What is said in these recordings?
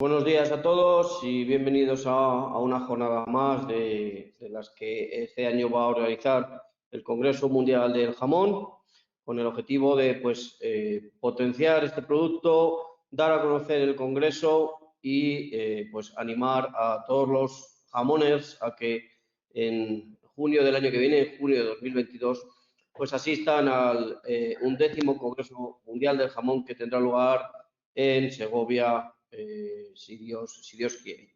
Buenos días a todos y bienvenidos a una jornada más de las que este año va a organizar el Congreso Mundial del Jamón, con el objetivo de potenciar este producto, dar a conocer el Congreso y animar a todos los jamoners a que en junio del año que viene, en junio de 2022, pues asistan al 11º Congreso Mundial del Jamón que tendrá lugar en Segovia, si Dios quiere.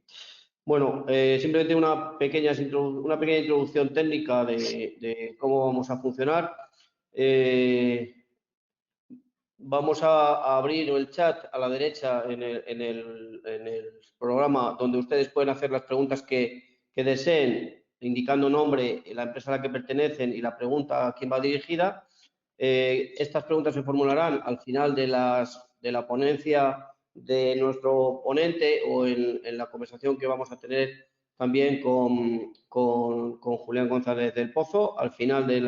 Bueno, simplemente una pequeña introducción técnica de cómo vamos a funcionar. Vamos a abrir el chat a la derecha en el programa, donde ustedes pueden hacer las preguntas que deseen, indicando nombre, la empresa a la que pertenecen y la pregunta a quién va dirigida. Estas preguntas se formularán al final de la ponencia de nuestro ponente o en la conversación que vamos a tener también con Julián González del Pozo. Al final de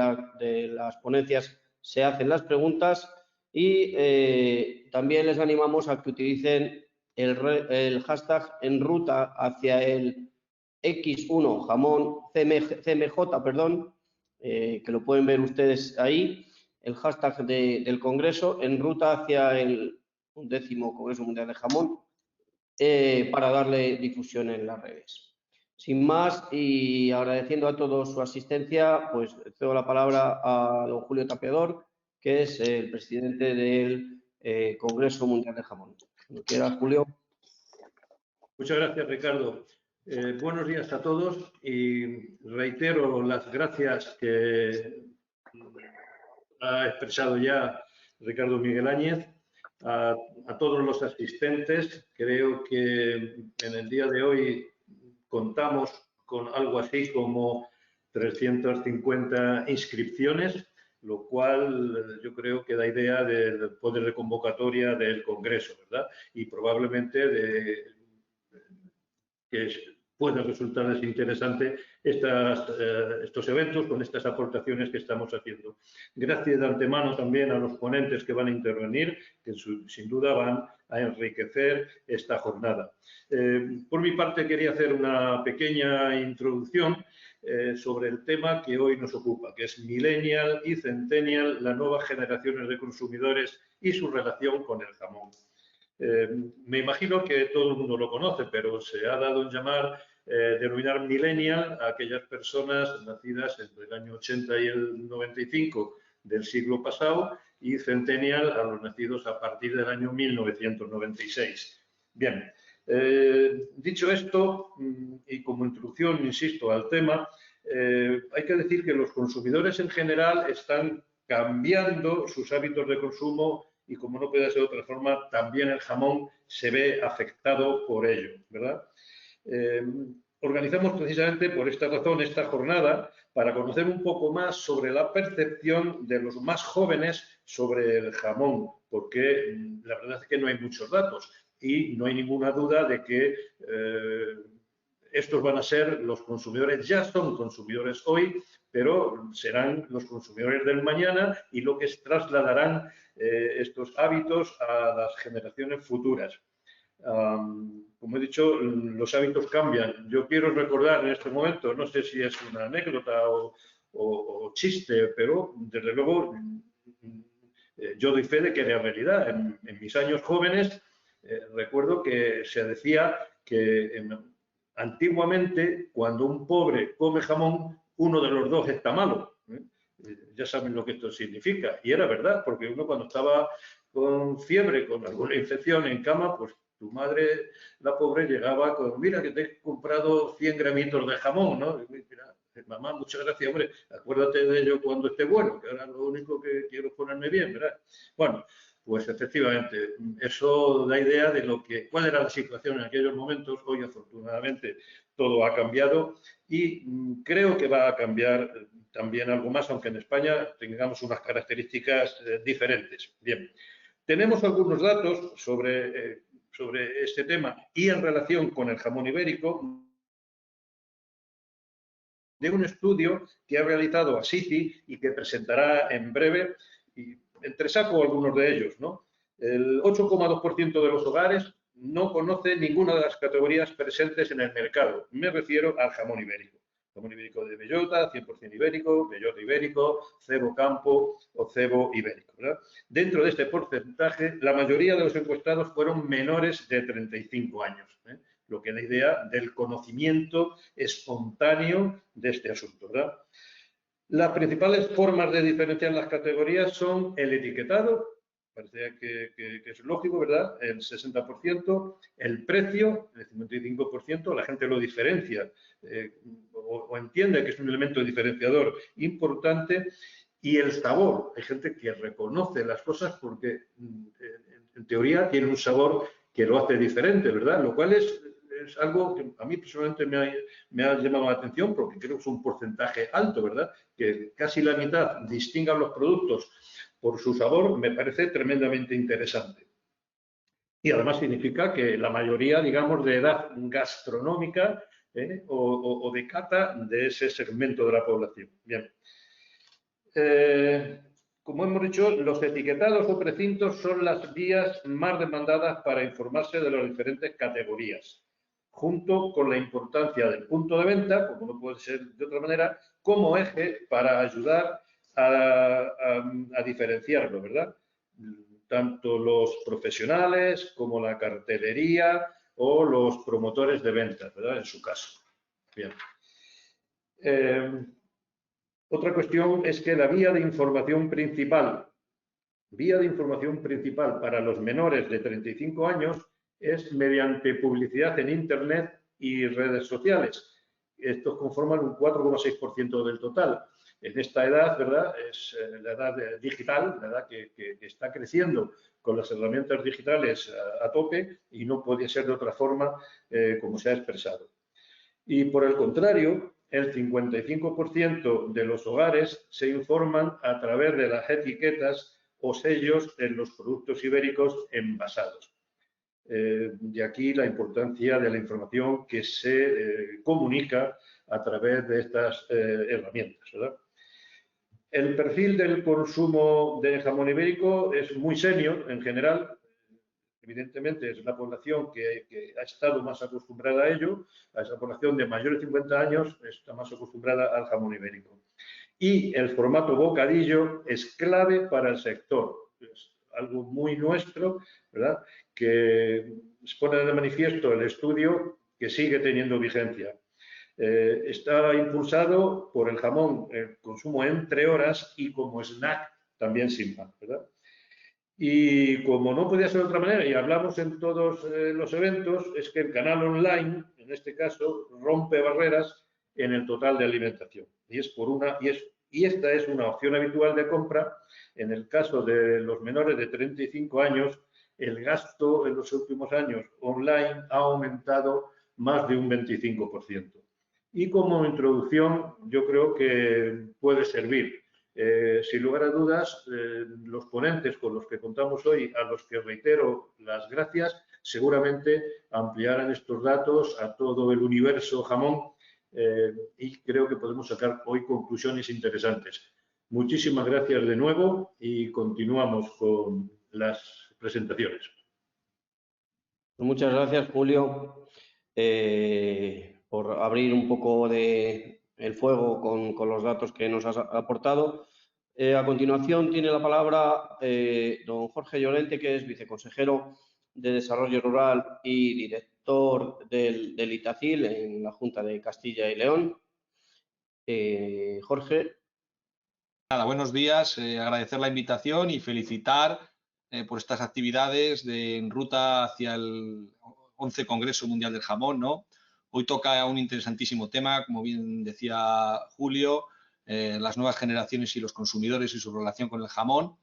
las ponencias se hacen las preguntas y también les animamos a que utilicen el hashtag en ruta hacia el X1 jamón CMJ, perdón, que lo pueden ver ustedes ahí, el hashtag del Congreso en ruta hacia el 11º Congreso Mundial de Jamón, para darle difusión en las redes. Sin más, y agradeciendo a todos su asistencia, pues cedo la palabra a don Julio Tapiador, que es el presidente del Congreso Mundial de Jamón. Cuando quieras, Julio. Muchas gracias, Ricardo. Buenos días a todos y reitero las gracias que ha expresado ya Ricardo Miguel Áñez a todos los asistentes. Creo que en el día de hoy contamos con algo así como 350 inscripciones, lo cual yo creo que da idea del poder de convocatoria del Congreso, ¿verdad? Y probablemente que pueda resultarles interesante estos eventos con estas aportaciones que estamos haciendo. Gracias de antemano también a los ponentes que van a intervenir, que sin duda van a enriquecer esta jornada. Por mi parte, quería hacer una pequeña introducción sobre el tema que hoy nos ocupa, que es Millennial y Centennial, las nuevas generaciones de consumidores y su relación con el jamón. Me imagino que todo el mundo lo conoce, pero se ha dado en denominar millennial a aquellas personas nacidas entre el año 80 y el 95 del siglo pasado y centennial a los nacidos a partir del año 1996. Bien, dicho esto, y como introducción, insisto, al tema, hay que decir que los consumidores en general están cambiando sus hábitos de consumo y, como no puede ser de otra forma, también el jamón se ve afectado por ello, ¿verdad? Organizamos precisamente por esta razón esta jornada para conocer un poco más sobre la percepción de los más jóvenes sobre el jamón, porque la verdad es que no hay muchos datos y no hay ninguna duda de que estos van a ser los consumidores, ya son consumidores hoy, pero serán los consumidores del mañana y lo que trasladarán estos hábitos a las generaciones futuras. Como he dicho, los hábitos cambian. Yo quiero recordar en este momento, no sé si es una anécdota o chiste, pero desde luego yo doy fe de que era realidad. En mis años jóvenes recuerdo que se decía que antiguamente, cuando un pobre come jamón, uno de los dos está malo. Ya saben lo que esto significa. Y era verdad, porque uno cuando estaba con fiebre, con alguna infección en cama, pues tu madre, la pobre, llegaba con, mira que te he comprado 100 gramitos de jamón, ¿no? Y mira, mamá, muchas gracias, hombre, acuérdate de ello cuando esté bueno, que ahora lo único que quiero es ponerme bien, ¿verdad? Bueno, pues efectivamente, eso da idea de cuál era la situación en aquellos momentos. Hoy, afortunadamente, todo ha cambiado y creo que va a cambiar también algo más, aunque en España tengamos unas características diferentes. Bien, tenemos algunos datos sobre este tema y en relación con el jamón ibérico de un estudio que ha realizado Asiti y que presentará en breve, y entresaco algunos de ellos, ¿no? El 8,2% de los hogares no conoce ninguna de las categorías presentes en el mercado. Me refiero al jamón ibérico. Jamón ibérico de bellota, 100% ibérico, bellota ibérico, cebo campo o cebo ibérico, ¿verdad? Dentro de este porcentaje, la mayoría de los encuestados fueron menores de 35 años, ¿eh? Lo que da idea del conocimiento espontáneo de este asunto, ¿verdad? Las principales formas de diferenciar las categorías son el etiquetado, parece que es lógico, ¿verdad? El 60%, el precio, el 55%, la gente lo diferencia o entiende que es un elemento diferenciador importante, y el sabor. Hay gente que reconoce las cosas porque en teoría tiene un sabor que lo hace diferente, ¿verdad? Lo cual es algo que a mí personalmente me ha llamado la atención porque creo que es un porcentaje alto, ¿verdad? Que casi la mitad distingan los productos por su sabor, me parece tremendamente interesante. Y además significa que la mayoría, digamos, de edad gastronómica o de cata de ese segmento de la población. Bien. Como hemos dicho, los etiquetados o precintos son las vías más demandadas para informarse de las diferentes categorías, junto con la importancia del punto de venta, como no puede ser de otra manera, como eje para ayudar a diferenciarlo, ¿verdad? Tanto los profesionales como la cartelería o los promotores de ventas, ¿verdad? En su caso. Bien. Otra cuestión es que la vía de información principal para los menores de 35 años es mediante publicidad en Internet y redes sociales. Estos conforman un 4,6% del total. En esta edad, ¿verdad? Es la edad digital, la edad que está creciendo con las herramientas digitales a tope, y no podía ser de otra forma como se ha expresado. Y por el contrario, el 55% de los hogares se informan a través de las etiquetas o sellos en los productos ibéricos envasados. De aquí la importancia de la información que se comunica a través de estas herramientas, ¿verdad? El perfil del consumo de jamón ibérico es muy senior en general. Evidentemente es la población que ha estado más acostumbrada a ello, a esa población de mayores de 50 años está más acostumbrada al jamón ibérico. Y el formato bocadillo es clave para el sector, es algo muy nuestro, ¿verdad? Que pone de manifiesto el estudio que sigue teniendo vigencia. Está impulsado por el jamón, el consumo entre horas y como snack también sin pan, ¿verdad? Y como no podía ser de otra manera, y hablamos en todos los eventos, es que el canal online, en este caso, rompe barreras en el total de alimentación. Y esta es una opción habitual de compra. En el caso de los menores de 35 años, el gasto en los últimos años online ha aumentado más de un 25%. Y como introducción, yo creo que puede servir. Sin lugar a dudas, los ponentes con los que contamos hoy, a los que reitero las gracias, seguramente ampliarán estos datos a todo el universo jamón y creo que podemos sacar hoy conclusiones interesantes. Muchísimas gracias de nuevo y continuamos con las presentaciones. Muchas gracias, Julio, por abrir un poco el fuego con los datos que nos has aportado. A continuación tiene la palabra don Jorge Llorente, que es viceconsejero de Desarrollo Rural y director del ITACIL en la Junta de Castilla y León. Jorge. Nada, buenos días, agradecer la invitación y felicitar por estas actividades en ruta hacia el 11 Congreso Mundial del Jamón, ¿no? Hoy toca un interesantísimo tema, como bien decía Julio, las nuevas generaciones y los consumidores y su relación con el jamón.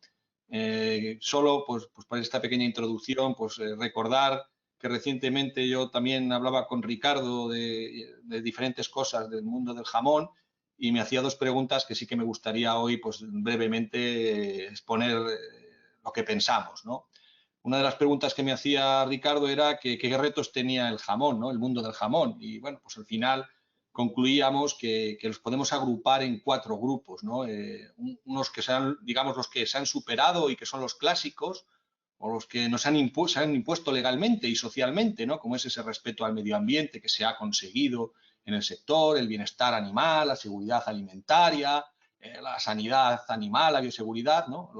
Solo, pues para esta pequeña introducción, pues recordar que recientemente yo también hablaba con Ricardo de diferentes cosas del mundo del jamón, y me hacía dos preguntas que sí que me gustaría hoy, pues brevemente exponer lo que pensamos, ¿no? Una de las preguntas que me hacía Ricardo era qué retos tenía el jamón, ¿no? El mundo del jamón. Y bueno, pues al final concluíamos que los podemos agrupar en 4 grupos, ¿no? Unos que sean, digamos, los que se han superado y que son los clásicos, o los que se han impuesto legalmente y socialmente, ¿no? Como es ese respeto al medio ambiente que se ha conseguido en el sector, el bienestar animal, la seguridad alimentaria, la sanidad animal, la bioseguridad, ¿no?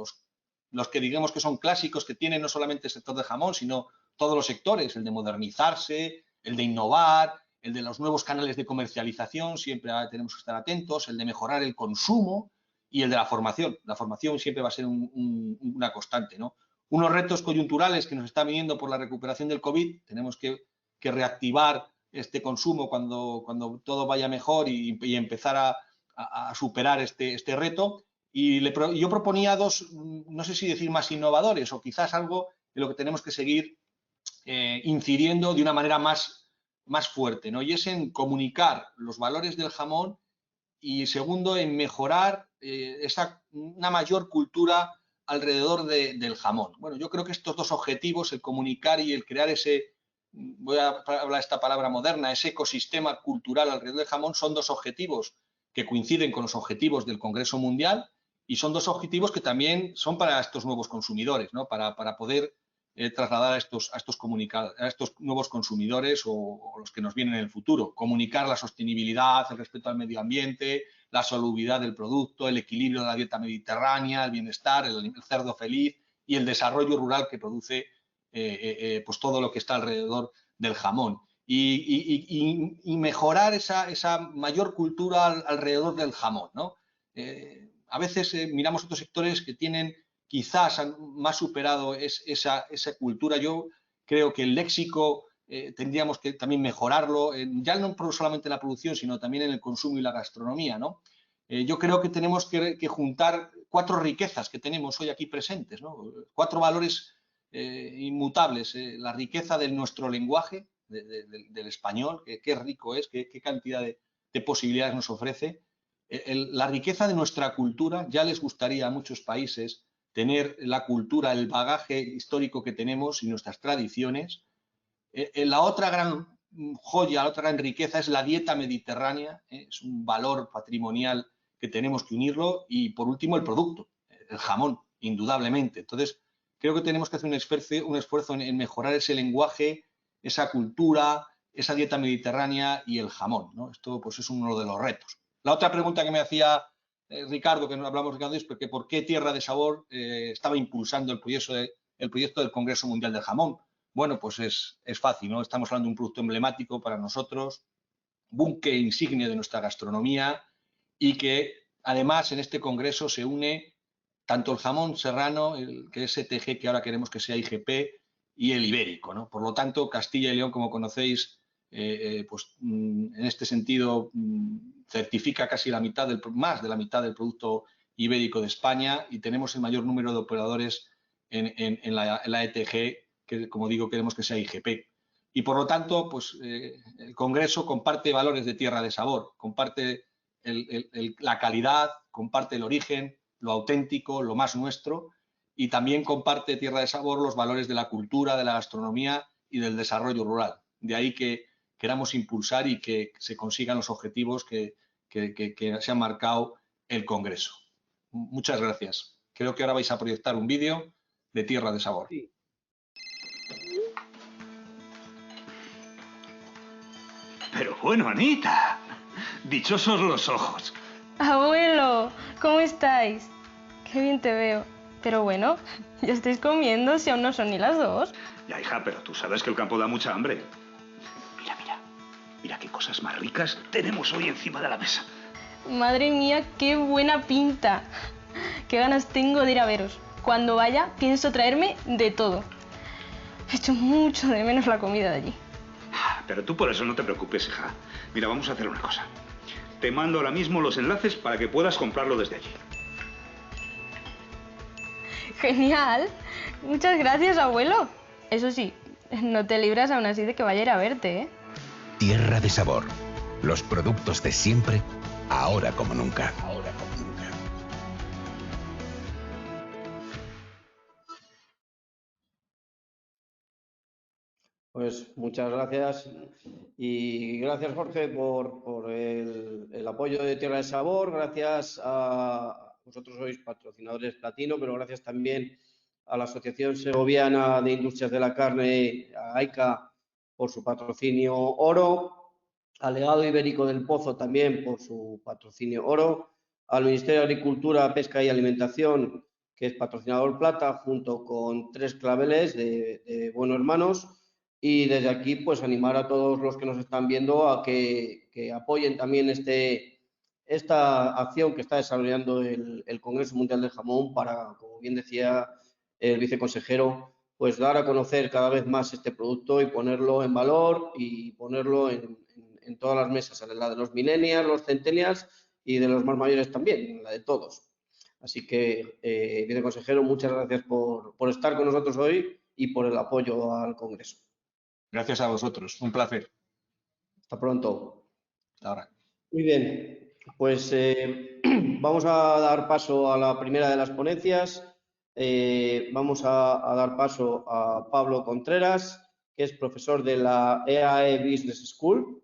Los que digamos que son clásicos que tiene no solamente el sector de jamón, sino todos los sectores, el de modernizarse, el de innovar, el de los nuevos canales de comercialización, siempre tenemos que estar atentos, el de mejorar el consumo y el de la formación. La formación siempre va a ser una constante, ¿no? Unos retos coyunturales que nos están viniendo por la recuperación del COVID, tenemos que reactivar este consumo cuando todo vaya mejor y empezar a superar este reto. Y yo proponía dos, no sé si decir más innovadores o quizás algo en lo que tenemos que seguir incidiendo de una manera más fuerte, ¿no? Y es en comunicar los valores del jamón y segundo, en mejorar una mayor cultura alrededor del jamón. Bueno, yo creo que estos dos objetivos, el comunicar y el crear ese, voy a hablar esta palabra moderna, ese ecosistema cultural alrededor del jamón, son dos objetivos que coinciden con los objetivos del Congreso Mundial y son dos objetivos que también son para estos nuevos consumidores, ¿no? Para poder trasladar a estos nuevos consumidores o los que nos vienen en el futuro. Comunicar la sostenibilidad, el respeto al medio ambiente, la salubridad del producto, el equilibrio de la dieta mediterránea, el bienestar, el cerdo feliz y el desarrollo rural que produce pues todo lo que está alrededor del jamón. Y mejorar esa mayor cultura alrededor del jamón, ¿no? A veces miramos otros sectores que tienen quizás han más superado esa cultura. Yo creo que el léxico tendríamos que también mejorarlo, ya no solamente en la producción, sino también en el consumo y la gastronomía, ¿no? Yo creo que tenemos que juntar 4 riquezas que tenemos hoy aquí presentes, ¿no? 4 valores inmutables. La riqueza de nuestro lenguaje, del español, qué rico es, qué cantidad de posibilidades nos ofrece. La riqueza de nuestra cultura, ya les gustaría a muchos países tener la cultura, el bagaje histórico que tenemos y nuestras tradiciones. La otra gran joya, la otra gran riqueza es la dieta mediterránea, es un valor patrimonial que tenemos que unirlo y por último el producto, el jamón, indudablemente. Entonces, creo que tenemos que hacer un esfuerzo en mejorar ese lenguaje, esa cultura, esa dieta mediterránea y el jamón, ¿no? Esto pues es uno de los retos. La otra pregunta que me hacía Ricardo, que no hablamos Ricardo, es porque por qué Tierra de Sabor estaba impulsando el proyecto del Congreso Mundial del Jamón. Bueno, pues es fácil, ¿no? Estamos hablando de un producto emblemático para nosotros, buque insignia de nuestra gastronomía y que además en este congreso se une tanto el jamón serrano, que es ETG, que ahora queremos que sea IGP, y el ibérico, ¿no? Por lo tanto, Castilla y León, como conocéis, pues en este sentido certifica casi más de la mitad del producto ibérico de España y tenemos el mayor número de operadores en la ETG, que como digo queremos que sea IGP. Y por lo tanto, pues el Congreso comparte valores de Tierra de Sabor, comparte la calidad, comparte el origen, lo auténtico, lo más nuestro, y también comparte Tierra de Sabor los valores de la cultura, de la gastronomía y del desarrollo rural. De ahí que queramos impulsar y que se consigan los objetivos que se ha marcado el Congreso. Muchas gracias. Creo que ahora vais a proyectar un vídeo de Tierra de Sabor. Sí. Pero bueno, Anita, dichosos los ojos. Abuelo, ¿cómo estáis? Qué bien te veo. Pero bueno, ya estáis comiendo si aún no son ni las 2. Ya, hija, pero tú sabes que el campo da mucha hambre. Mira, mira, mira qué cosas más ricas tenemos hoy encima de la mesa. Madre mía, qué buena pinta. Qué ganas tengo de ir a veros. Cuando vaya, pienso traerme de todo. He hecho mucho de menos la comida de allí. Pero tú por eso no te preocupes, hija. Mira, vamos a hacer una cosa. Te mando ahora mismo los enlaces para que puedas comprarlo desde allí. Genial. Muchas gracias, abuelo. Eso sí, no te libras aún así de que vaya a ir a verte, ¿eh? Tierra de Sabor. Los productos de siempre, ahora como nunca. Pues muchas gracias y gracias Jorge por el apoyo de Tierra de Sabor, gracias a vosotros sois patrocinadores platino, pero gracias también a la Asociación Segoviana de Industrias de la Carne, a AICA, por su patrocinio oro, al Legado Ibérico del Pozo también por su patrocinio oro, al Ministerio de Agricultura, Pesca y Alimentación, que es patrocinador plata, junto con 3 claveles de Buenos Hermanos. Y desde aquí, pues animar a todos los que nos están viendo a que apoyen también esta acción que está desarrollando el Congreso Mundial del Jamón para, como bien decía el viceconsejero, pues dar a conocer cada vez más este producto y ponerlo en valor y ponerlo en todas las mesas, en la de los millennials, los centennials y de los más mayores también, en la de todos. Así que, viceconsejero, muchas gracias por estar con nosotros hoy y por el apoyo al Congreso. Gracias a vosotros, un placer. Hasta pronto. Hasta ahora. Muy bien, pues vamos a dar paso a la primera de las ponencias. Vamos a dar paso a Pablo Contreras, que es profesor de la EAE Business School.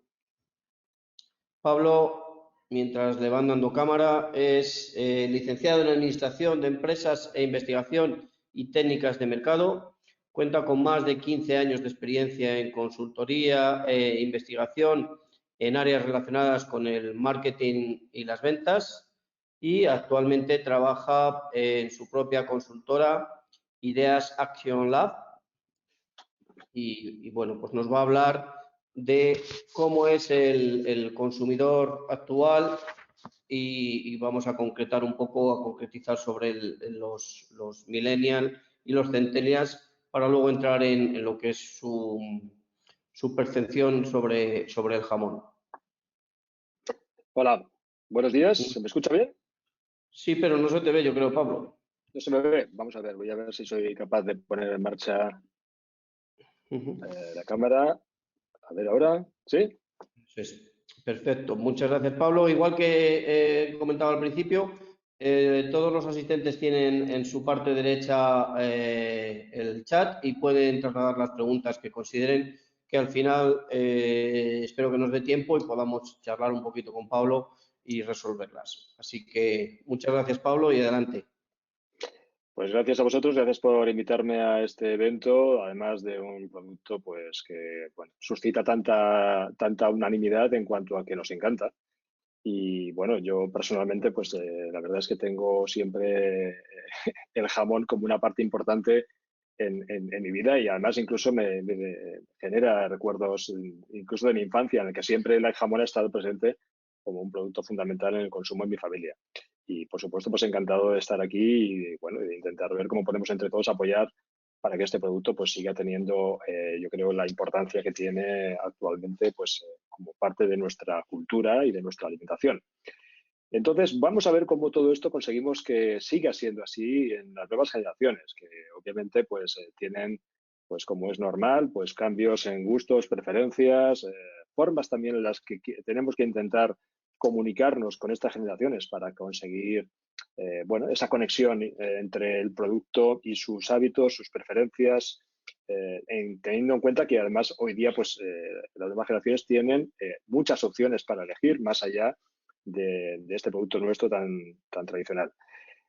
Pablo, mientras le van dando cámara, es licenciado en Administración de Empresas e Investigación y Técnicas de Mercado. Cuenta con más de 15 años de experiencia en consultoría e investigación en áreas relacionadas con el marketing y las ventas y actualmente trabaja en su propia consultora Ideas Action Lab y bueno, pues nos va a hablar de cómo es el consumidor actual y vamos a concretar un poco, a concretizar sobre los millennials y los centennials para luego entrar en lo que es su percepción sobre el jamón. Hola, buenos días. ¿Se me escucha bien? Sí, pero no se te ve, yo creo, Pablo. ¿No se me ve? Vamos a ver, voy a ver si soy capaz de poner en marcha la cámara. A ver ahora, ¿sí? Perfecto, muchas gracias, Pablo. Igual que comentaba al principio, todos los asistentes tienen en su parte derecha el chat y pueden trasladar las preguntas que consideren que al final espero que nos dé tiempo y podamos charlar un poquito con Pablo y resolverlas. Así que muchas gracias, Pablo, y adelante. Pues gracias a vosotros, gracias por invitarme a este evento, además de un producto pues que bueno, suscita tanta unanimidad en cuanto a que nos encanta. Y bueno, yo personalmente pues la verdad es que tengo siempre el jamón como una parte importante en mi vida y además incluso me genera recuerdos incluso de mi infancia en el que siempre el jamón ha estado presente como un producto fundamental en el consumo en mi familia. Y por supuesto, pues encantado de estar aquí y bueno, de intentar ver cómo podemos entre todos apoyar para que este producto pues siga teniendo, yo creo, la importancia que tiene actualmente pues como parte de nuestra cultura y de nuestra alimentación. Entonces, vamos a ver cómo todo esto conseguimos que siga siendo así en las nuevas generaciones, que obviamente pues tienen, pues como es normal, pues cambios en gustos, preferencias, formas también en las que tenemos que intentar comunicarnos con estas generaciones para conseguir bueno, esa conexión entre el producto y sus hábitos, sus preferencias, teniendo en cuenta que además hoy día pues las nuevas generaciones tienen muchas opciones para elegir más allá de este producto nuestro tan tradicional.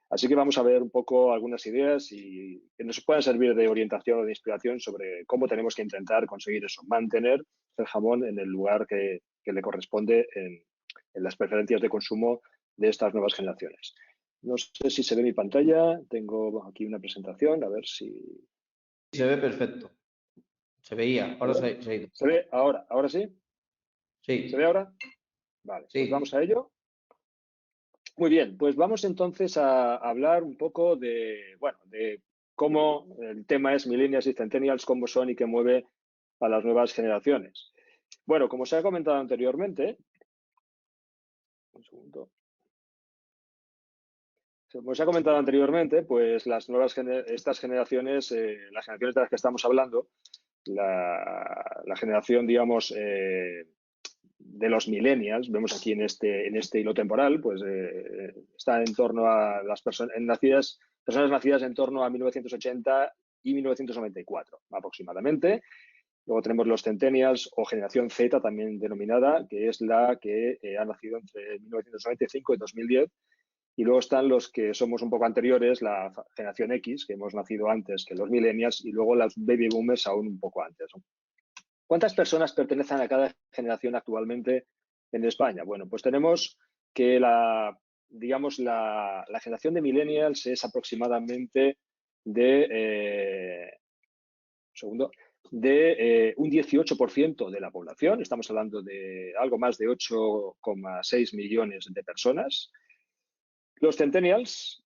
Así que vamos a ver un poco algunas ideas y que nos puedan servir de orientación o de inspiración sobre cómo tenemos que intentar conseguir eso, mantener el jamón en el lugar que le corresponde en las preferencias de consumo de estas nuevas generaciones. No sé si se ve mi pantalla, tengo aquí una presentación, a ver si... Se ve perfecto. Se veía, ahora se ha ido. ¿Se ve ahora? ¿Ahora sí? Sí. ¿Se ve ahora? Vale, Sí. pues vamos a ello. Muy bien, pues vamos entonces a hablar un poco de, bueno, de cómo el tema es millennials y centennials, cómo son y qué mueve a las nuevas generaciones. Bueno, como se ha comentado anteriormente, un segundo. Como se ha comentado anteriormente, pues estas generaciones, las generaciones de las que estamos hablando, la generación, digamos, de los millennials, vemos aquí en este hilo temporal, pues está en torno a las personas nacidas en torno a 1980 y 1994 aproximadamente. Luego tenemos los centennials o generación Z también denominada, que es la que ha nacido entre 1995 y 2010. Y luego están los que somos un poco anteriores, la generación X, que hemos nacido antes que los millennials, y luego los baby boomers aún un poco antes, ¿no? ¿Cuántas personas pertenecen a cada generación actualmente en España? Bueno, pues tenemos que digamos, la generación de millennials es aproximadamente de un 18% de la población. Estamos hablando de algo más de 8,6 millones de personas. Los centennials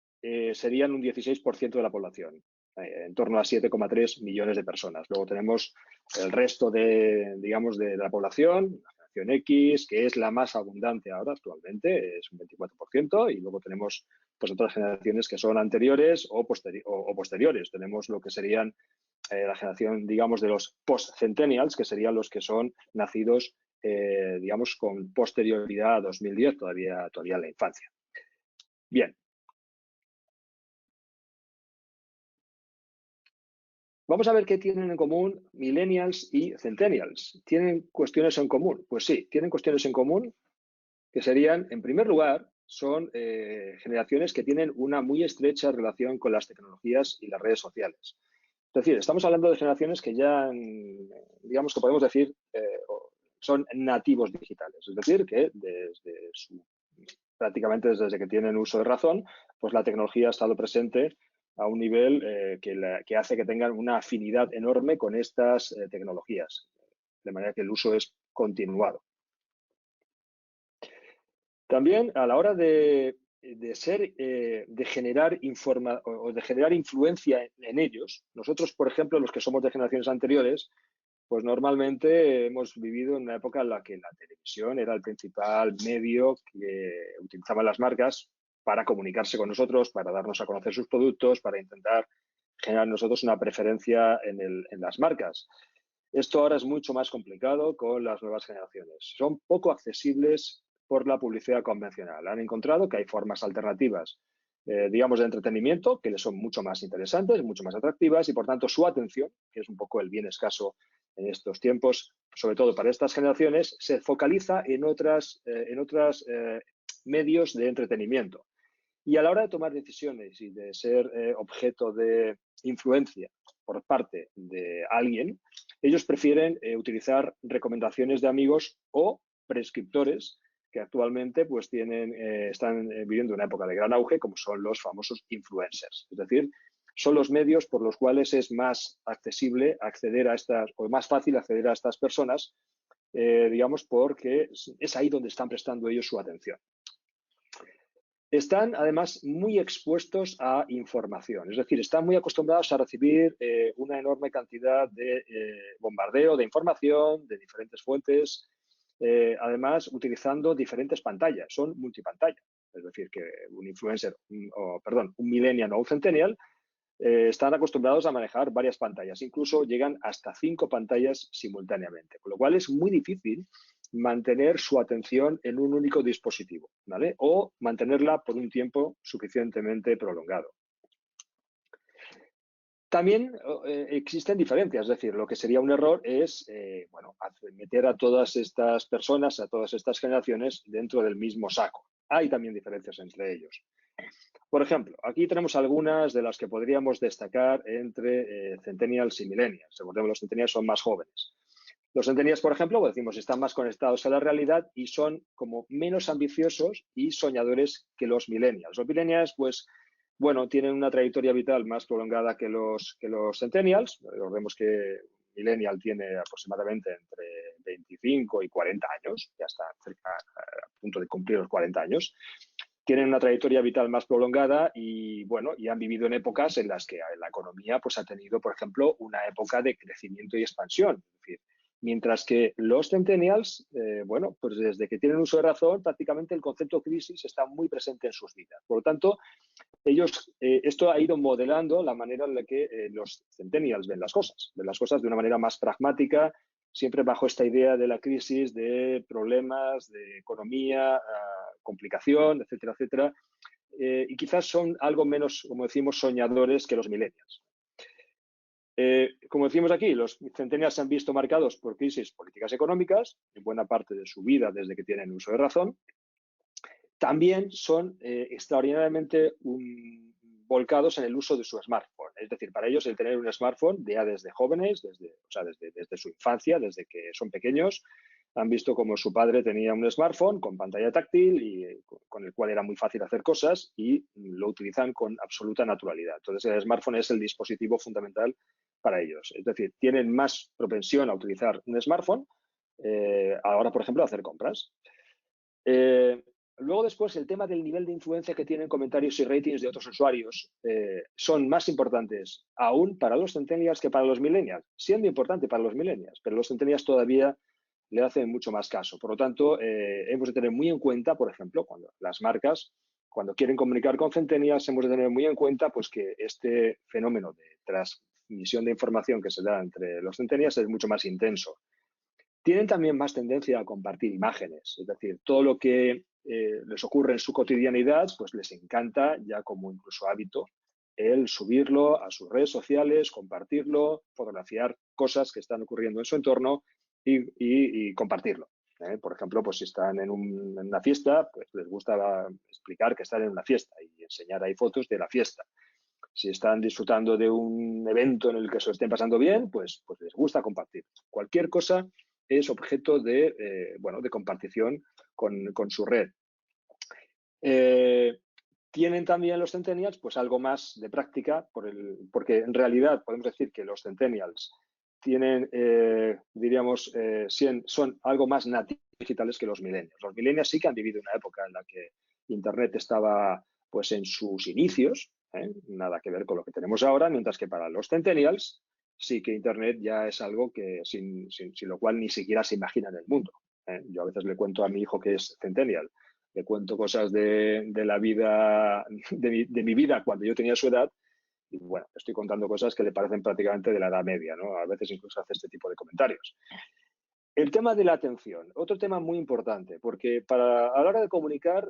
serían un 16% de la población, en torno a 7,3 millones de personas. Luego tenemos el resto digamos, de la población, la generación X, que es la más abundante ahora actualmente, es un 24%, y luego tenemos pues, otras generaciones que son anteriores o posteriores. Tenemos lo que serían la generación, digamos, de los post-centennials, que serían los que son nacidos, digamos, con posterioridad a 2010, todavía en la infancia. Bien. Vamos a ver qué tienen en común millennials y centennials. ¿Tienen cuestiones en común? Pues sí, tienen cuestiones en común que serían, en primer lugar, son generaciones que tienen una muy estrecha relación con las tecnologías y las redes sociales. Es decir, estamos hablando de generaciones que ya, digamos que podemos decir, son nativos digitales. Es decir, que prácticamente desde que tienen uso de razón, pues la tecnología ha estado presente a un nivel que hace que tengan una afinidad enorme con estas tecnologías, de manera que el uso es continuado. También a la hora de generar influencia en ellos, nosotros, por ejemplo, los que somos de generaciones anteriores, pues normalmente hemos vivido en una época en la que la televisión era el principal medio que utilizaban las marcas para comunicarse con nosotros, para darnos a conocer sus productos, para intentar generar nosotros una preferencia en las marcas. Esto ahora es mucho más complicado con las nuevas generaciones. Son poco accesibles por la publicidad convencional. Han encontrado que hay formas alternativas, digamos, de entretenimiento que les son mucho más interesantes, mucho más atractivas y, por tanto, su atención, que es un poco el bien escaso en estos tiempos, sobre todo para estas generaciones, se focaliza en otros medios de entretenimiento. Y a la hora de tomar decisiones y de ser objeto de influencia por parte de alguien, ellos prefieren utilizar recomendaciones de amigos o prescriptores que actualmente pues, están viviendo una época de gran auge, como son los famosos influencers. Es decir, son los medios por los cuales es más accesible acceder a o más fácil acceder a estas personas, digamos, porque es ahí donde están prestando ellos su atención. Están, además, muy expuestos a información, es decir, están muy acostumbrados a recibir una enorme cantidad de bombardeo de información de diferentes fuentes, además, utilizando diferentes pantallas, son multipantalla. Es decir, que un influencer, un millennial o un centennial están acostumbrados a manejar varias pantallas, incluso llegan hasta 5 pantallas simultáneamente, con lo cual es muy difícil mantener su atención en un único dispositivo, ¿vale? O mantenerla por un tiempo suficientemente prolongado. También existen diferencias, es decir, lo que sería un error es meter a todas estas personas, a todas estas generaciones dentro del mismo saco. Hay también diferencias entre ellos. Por ejemplo, aquí tenemos algunas de las que podríamos destacar entre centennials y millennials. Recordemos, los centennials son más jóvenes. Los centennials, por ejemplo, como decimos, están más conectados a la realidad y son como menos ambiciosos y soñadores que los millennials. Los millennials, pues, bueno, tienen una trayectoria vital más prolongada que los centennials. Recordemos que millennial tiene aproximadamente entre 25 y 40 años, ya está cerca, a punto de cumplir los 40 años. Tienen una trayectoria vital más prolongada y, bueno, y han vivido en épocas en las que la economía pues, ha tenido, por ejemplo, una época de crecimiento y expansión. Es decir, mientras que los centennials, pues desde que tienen uso de razón, prácticamente el concepto crisis está muy presente en sus vidas. Por lo tanto, esto ha ido modelando la manera en la que los centennials ven las cosas de una manera más pragmática, siempre bajo esta idea de la crisis, de problemas, de economía, complicación, etcétera, etcétera. Y quizás son algo menos, como decimos, soñadores que los millennials. Como decimos aquí, los centennials se han visto marcados por crisis políticas económicas en buena parte de su vida desde que tienen uso de razón. también son extraordinariamente volcados en el uso de su smartphone. Es decir, para ellos el tener un smartphone ya desde jóvenes, desde su infancia, desde que son pequeños, han visto como su padre tenía un smartphone con pantalla táctil y con el cual era muy fácil hacer cosas y lo utilizan con absoluta naturalidad. Entonces, el smartphone es el dispositivo fundamental para ellos. Es decir, tienen más propensión a utilizar un smartphone ahora, por ejemplo, a hacer compras. Luego, después, el tema del nivel de influencia que tienen comentarios y ratings de otros usuarios son más importantes aún para los centennials que para los millennials, siendo importante para los millennials, pero los centennials todavía le hacen mucho más caso. Por lo tanto, hemos de tener muy en cuenta, por ejemplo, cuando las marcas, cuando quieren comunicar con centennials, hemos de tener muy en cuenta pues, que este fenómeno de transmisión de información que se da entre los centennials es mucho más intenso. Tienen también más tendencia a compartir imágenes, es decir, todo lo que les ocurre en su cotidianidad, pues les encanta ya como incluso hábito el subirlo a sus redes sociales, compartirlo, fotografiar cosas que están ocurriendo en su entorno y compartirlo. Por ejemplo, pues si están en una fiesta, pues les gusta explicar que están en una fiesta y enseñar ahí fotos de la fiesta. Si están disfrutando de un evento en el que se lo estén pasando bien, pues les gusta compartir. Cualquier cosa es objeto de compartición con su red. Tienen también los centennials pues algo más de práctica, porque en realidad podemos decir que los centennials tienen, son algo más nativos digitales que los millennials. Los millennials sí que han vivido una época en la que Internet estaba pues en sus inicios, nada que ver con lo que tenemos ahora, mientras que para los centennials sí que Internet ya es algo que sin lo cual ni siquiera se imagina en el mundo. Yo a veces le cuento a mi hijo que es centennial, le cuento cosas de la vida, de mi vida cuando yo tenía su edad, y bueno, estoy contando cosas que le parecen prácticamente de la edad media, ¿no? A veces incluso hace este tipo de comentarios. El tema de la atención, otro tema muy importante, porque a la hora de comunicar,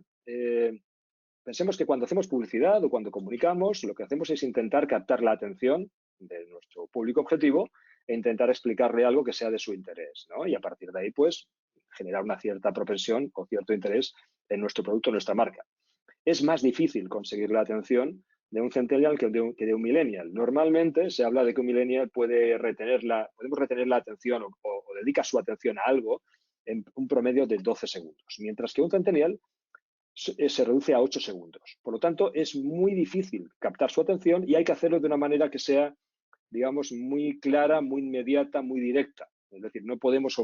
pensemos que cuando hacemos publicidad o cuando comunicamos, lo que hacemos es intentar captar la atención de nuestro público objetivo e intentar explicarle algo que sea de su interés, ¿no? Y a partir de ahí, pues, generar una cierta propensión o cierto interés en nuestro producto, en nuestra marca. Es más difícil conseguir la atención de un centennial que de un millennial. Normalmente se habla de que un millennial podemos retener la atención o dedica su atención a algo en un promedio de 12 segundos, mientras que un centennial se reduce a 8 segundos. Por lo tanto, es muy difícil captar su atención y hay que hacerlo de una manera que sea, digamos, muy clara, muy inmediata, muy directa. Es decir, no podemos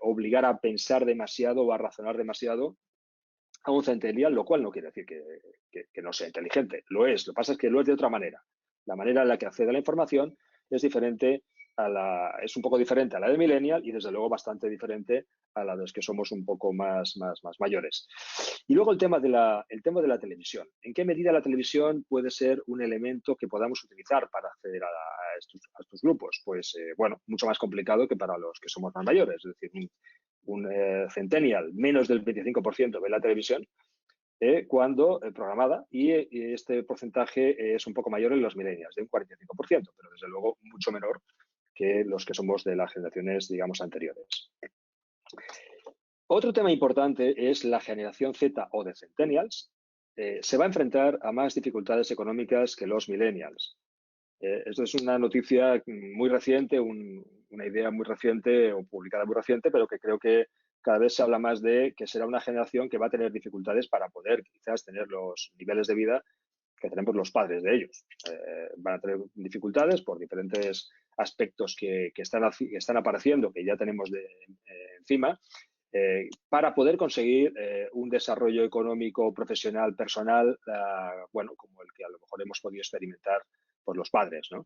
obligar a pensar demasiado o a razonar demasiado a un centennial, lo cual no quiere decir que no sea inteligente. Lo es. Lo que pasa es que lo es de otra manera. La manera en la que accede a la información es diferente es un poco diferente a la de millennial y desde luego bastante diferente a la de los que somos un poco más mayores. Y luego el tema de la televisión. ¿En qué medida la televisión puede ser un elemento que podamos utilizar para acceder a estos grupos? Pues bueno, mucho más complicado que para los que somos más mayores. Es decir, un centennial, menos del 25% ve la televisión cuando programada y este porcentaje es un poco mayor en los millennials, de un 45%, pero desde luego mucho menor que los que somos de las generaciones, digamos, anteriores. Otro tema importante es la generación Z o de centennials. Se va a enfrentar a más dificultades económicas que los millennials. Esto es una noticia muy reciente, una idea muy reciente o publicada muy reciente, pero que creo que cada vez se habla más de que será una generación que va a tener dificultades para poder quizás tener los niveles de vida que tenemos los padres de ellos. Van a tener dificultades por diferentes aspectos que están apareciendo, que ya tenemos encima, para poder conseguir un desarrollo económico, profesional, personal, bueno, como el que a lo mejor hemos podido experimentar por los padres, ¿no?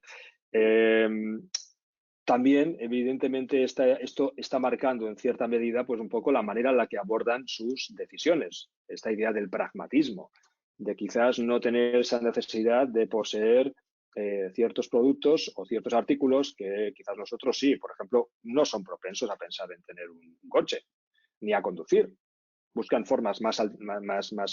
También, evidentemente, esto está marcando en cierta medida pues un poco la manera en la que abordan sus decisiones. Esta idea del pragmatismo, de quizás no tener esa necesidad de poseer ciertos productos o ciertos artículos que quizás nosotros sí, por ejemplo, no son propensos a pensar en tener un coche ni a conducir. Buscan formas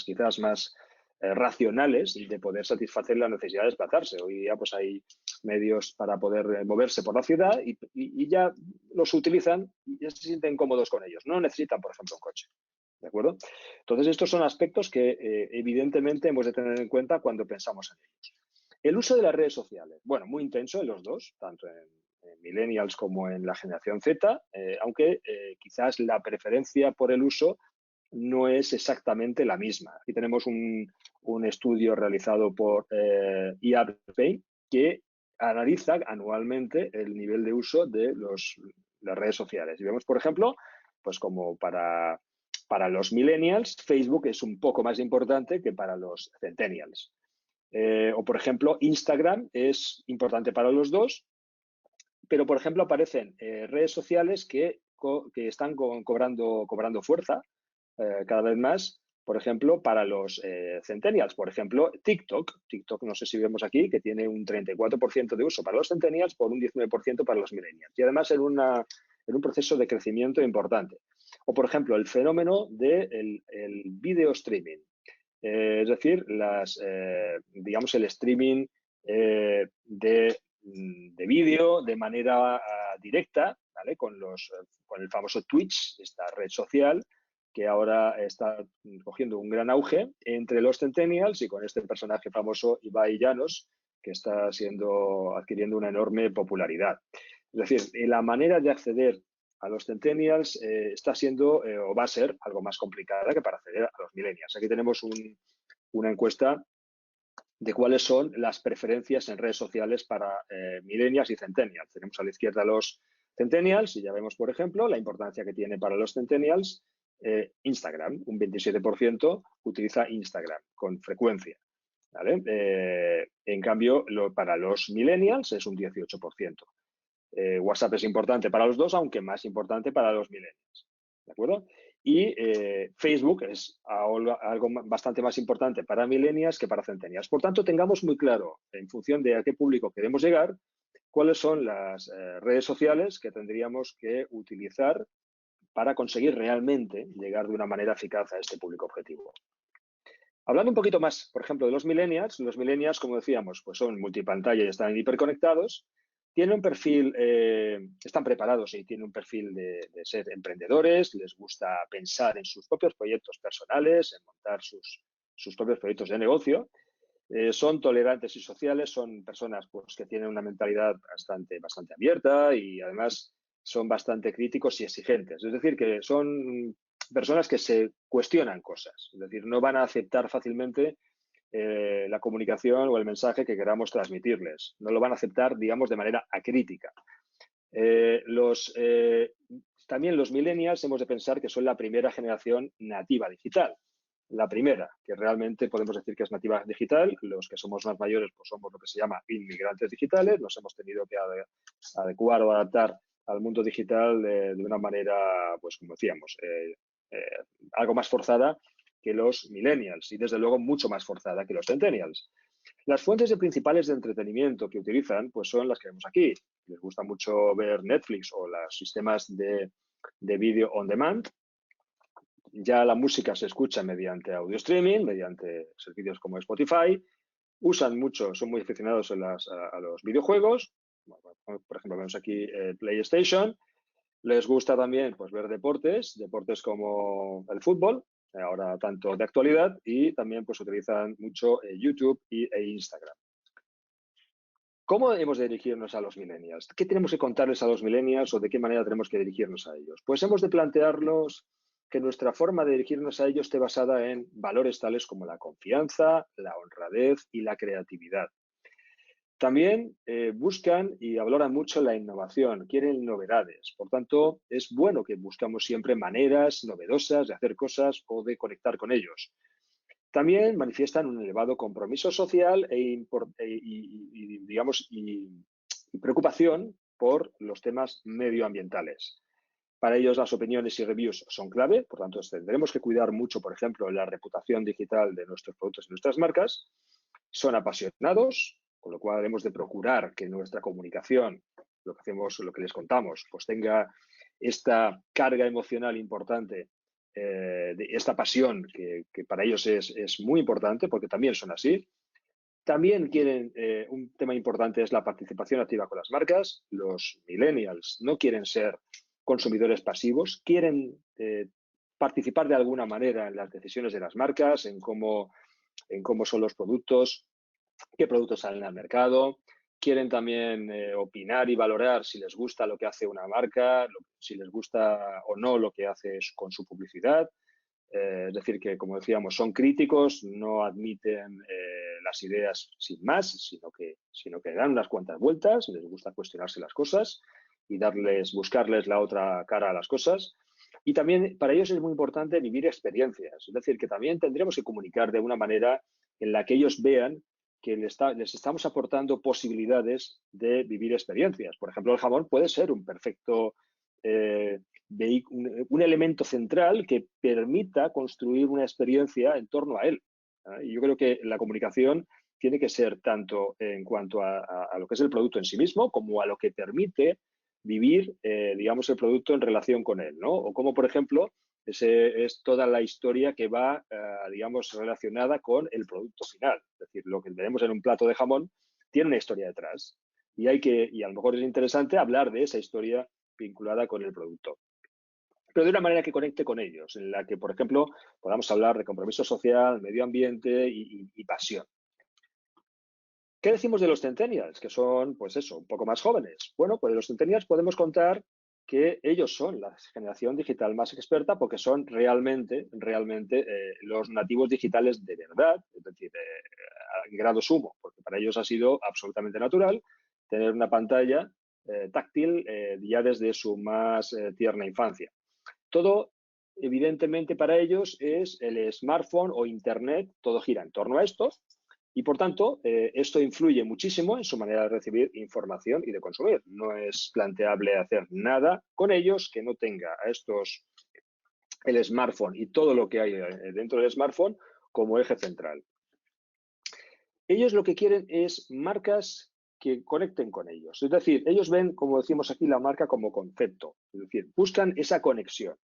quizás más racionales de poder satisfacer la necesidad de desplazarse. Hoy día pues hay medios para poder moverse por la ciudad y ya los utilizan y ya se sienten cómodos con ellos. No necesitan, por ejemplo, un coche. ¿De acuerdo? Entonces, estos son aspectos que evidentemente hemos de tener en cuenta cuando pensamos en ellos. El uso de las redes sociales, bueno, muy intenso en los dos, tanto en millennials como en la generación Z, aunque quizás la preferencia por el uso no es exactamente la misma. Aquí tenemos un estudio realizado por IAPPEI que analiza anualmente el nivel de uso de las redes sociales. Y vemos, por ejemplo, pues como para los millennials, Facebook es un poco más importante que para los centennials. O, por ejemplo, Instagram es importante para los dos, pero, por ejemplo, aparecen redes sociales que están cobrando fuerza cada vez más, por ejemplo, para los centennials. Por ejemplo, TikTok. TikTok, no sé si vemos aquí, que tiene un 34% de uso para los centennials por un 19% para los millennials. Y además en un proceso de crecimiento importante. O, por ejemplo, el fenómeno del video streaming. Es decir, digamos, el streaming de vídeo de manera directa, ¿vale? Con el famoso Twitch, esta red social, que ahora está cogiendo un gran auge entre los centennials y con este personaje famoso, Ibai Llanos, que está adquiriendo una enorme popularidad. Es decir, la manera de acceder a los centennials está siendo o va a ser algo más complicada que para acceder a los millennials. Aquí tenemos una encuesta de cuáles son las preferencias en redes sociales para millennials y centennials. Tenemos a la izquierda los centennials y ya vemos, por ejemplo, la importancia que tiene para los centennials Instagram. Un 27% utiliza Instagram con frecuencia, ¿vale? En cambio, para los millennials es un 18%. WhatsApp es importante para los dos, aunque más importante para los millennials, ¿de acuerdo? Y Facebook es algo bastante más importante para millennials que para centennials. Por tanto, tengamos muy claro, en función de a qué público queremos llegar, cuáles son las redes sociales que tendríamos que utilizar para conseguir realmente llegar de una manera eficaz a este público objetivo. Hablando un poquito más, por ejemplo, de los millennials, como decíamos, pues son multipantalla y están hiperconectados. Tienen un perfil, están preparados y tienen un perfil de ser emprendedores, les gusta pensar en sus propios proyectos personales, en montar sus propios proyectos de negocio. Son tolerantes y sociales, son personas pues, que tienen una mentalidad bastante abierta y además son bastante críticos y exigentes. Es decir, que son personas que se cuestionan cosas. Es decir, no van a aceptar fácilmente la comunicación o el mensaje que queramos transmitirles. No lo van a aceptar, digamos, de manera acrítica. También los millennials hemos de pensar que son la primera generación nativa digital. La primera, que realmente podemos decir que es nativa digital. Los que somos más mayores pues somos lo que se llama inmigrantes digitales. Nos hemos tenido que adecuar o adaptar al mundo digital de una manera, pues como decíamos, algo más forzada que los millennials y, desde luego, mucho más forzada que los centennials. Las fuentes principales de entretenimiento que utilizan pues son las que vemos aquí. Les gusta mucho ver Netflix o los sistemas de vídeo on demand. Ya la música se escucha mediante audio streaming, mediante servicios como Spotify. Usan mucho, son muy aficionados a los videojuegos. Por ejemplo, vemos aquí PlayStation. Les gusta también pues, ver deportes como el fútbol, ahora tanto de actualidad, y también pues, utilizan mucho YouTube e Instagram. ¿Cómo debemos de dirigirnos a los millennials? ¿Qué tenemos que contarles a los millennials o de qué manera tenemos que dirigirnos a ellos? Pues hemos de plantearnos que nuestra forma de dirigirnos a ellos esté basada en valores tales como la confianza, la honradez y la creatividad. También buscan y valoran mucho la innovación, quieren novedades. Por tanto, es bueno que buscamos siempre maneras novedosas de hacer cosas o de conectar con ellos. También manifiestan un elevado compromiso social y preocupación por los temas medioambientales. Para ellos las opiniones y reviews son clave, por tanto tendremos que cuidar mucho, por ejemplo, la reputación digital de nuestros productos y nuestras marcas. Son apasionados, con lo cual hemos de procurar que nuestra comunicación, lo que hacemos, lo que les contamos, pues tenga esta carga emocional importante, esta pasión que para ellos es muy importante, porque también son así. También quieren, un tema importante es la participación activa con las marcas. Los millennials no quieren ser consumidores pasivos, quieren participar de alguna manera en las decisiones de las marcas, en cómo son los productos, qué productos salen al mercado. Quieren también opinar y valorar si les gusta lo que hace una marca, si les gusta o no lo que hace con su publicidad. Es decir, que, como decíamos, son críticos, no admiten las ideas sin más, sino que dan unas cuantas vueltas, les gusta cuestionarse las cosas y buscarles la otra cara a las cosas. Y también para ellos es muy importante vivir experiencias, es decir, que también tendremos que comunicar de una manera en la que ellos vean que les estamos aportando posibilidades de vivir experiencias. Por ejemplo, el jamón puede ser un perfecto un elemento central que permita construir una experiencia en torno a él. Y yo creo que la comunicación tiene que ser tanto en cuanto a lo que es el producto en sí mismo, como a lo que permite vivir, digamos, el producto en relación con él, ¿no? O como, por ejemplo, es toda la historia que va, digamos, relacionada con el producto final. Es decir, lo que veremos en un plato de jamón tiene una historia detrás. Y a lo mejor es interesante hablar de esa historia vinculada con el producto, pero de una manera que conecte con ellos, en la que, por ejemplo, podamos hablar de compromiso social, medio ambiente y pasión. ¿Qué decimos de los centennials, que son, pues eso, un poco más jóvenes? Bueno, pues de los centennials podemos contar que ellos son la generación digital más experta porque son realmente los nativos digitales de verdad, es decir, a grado sumo, porque para ellos ha sido absolutamente natural tener una pantalla táctil ya desde su más tierna infancia. Todo, evidentemente, para ellos es el smartphone o Internet, todo gira en torno a esto y, por tanto, esto influye muchísimo en su manera de recibir información y de consumir. No es planteable hacer nada con ellos que no tenga el smartphone y todo lo que hay dentro del smartphone como eje central. Ellos lo que quieren es marcas que conecten con ellos. Es decir, ellos ven, como decimos aquí, la marca como concepto. Es decir, buscan esa conexión.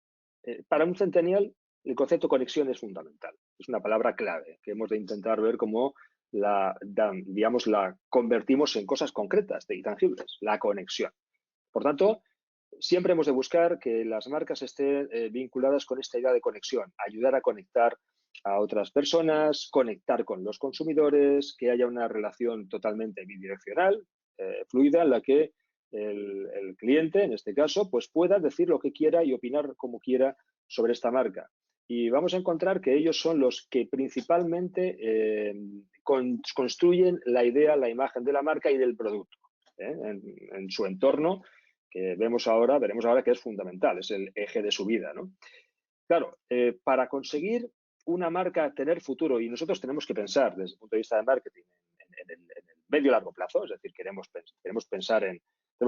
Para un centennial, el concepto conexión es fundamental. Es una palabra clave que hemos de intentar ver cómo la convertimos en cosas concretas y tangibles, la conexión. Por tanto, siempre hemos de buscar que las marcas estén vinculadas con esta idea de conexión, ayudar a conectar a otras personas, conectar con los consumidores, que haya una relación totalmente bidireccional, fluida, en la que el cliente, en este caso, pues pueda decir lo que quiera y opinar como quiera sobre esta marca. Y vamos a encontrar que ellos son los que principalmente construyen la idea, la imagen de la marca y del producto en su entorno, que veremos ahora que es fundamental, es el eje de su vida, ¿no? Claro, para conseguir una marca tener futuro, y nosotros tenemos que pensar desde el punto de vista de marketing en el medio y largo plazo, es decir, tenemos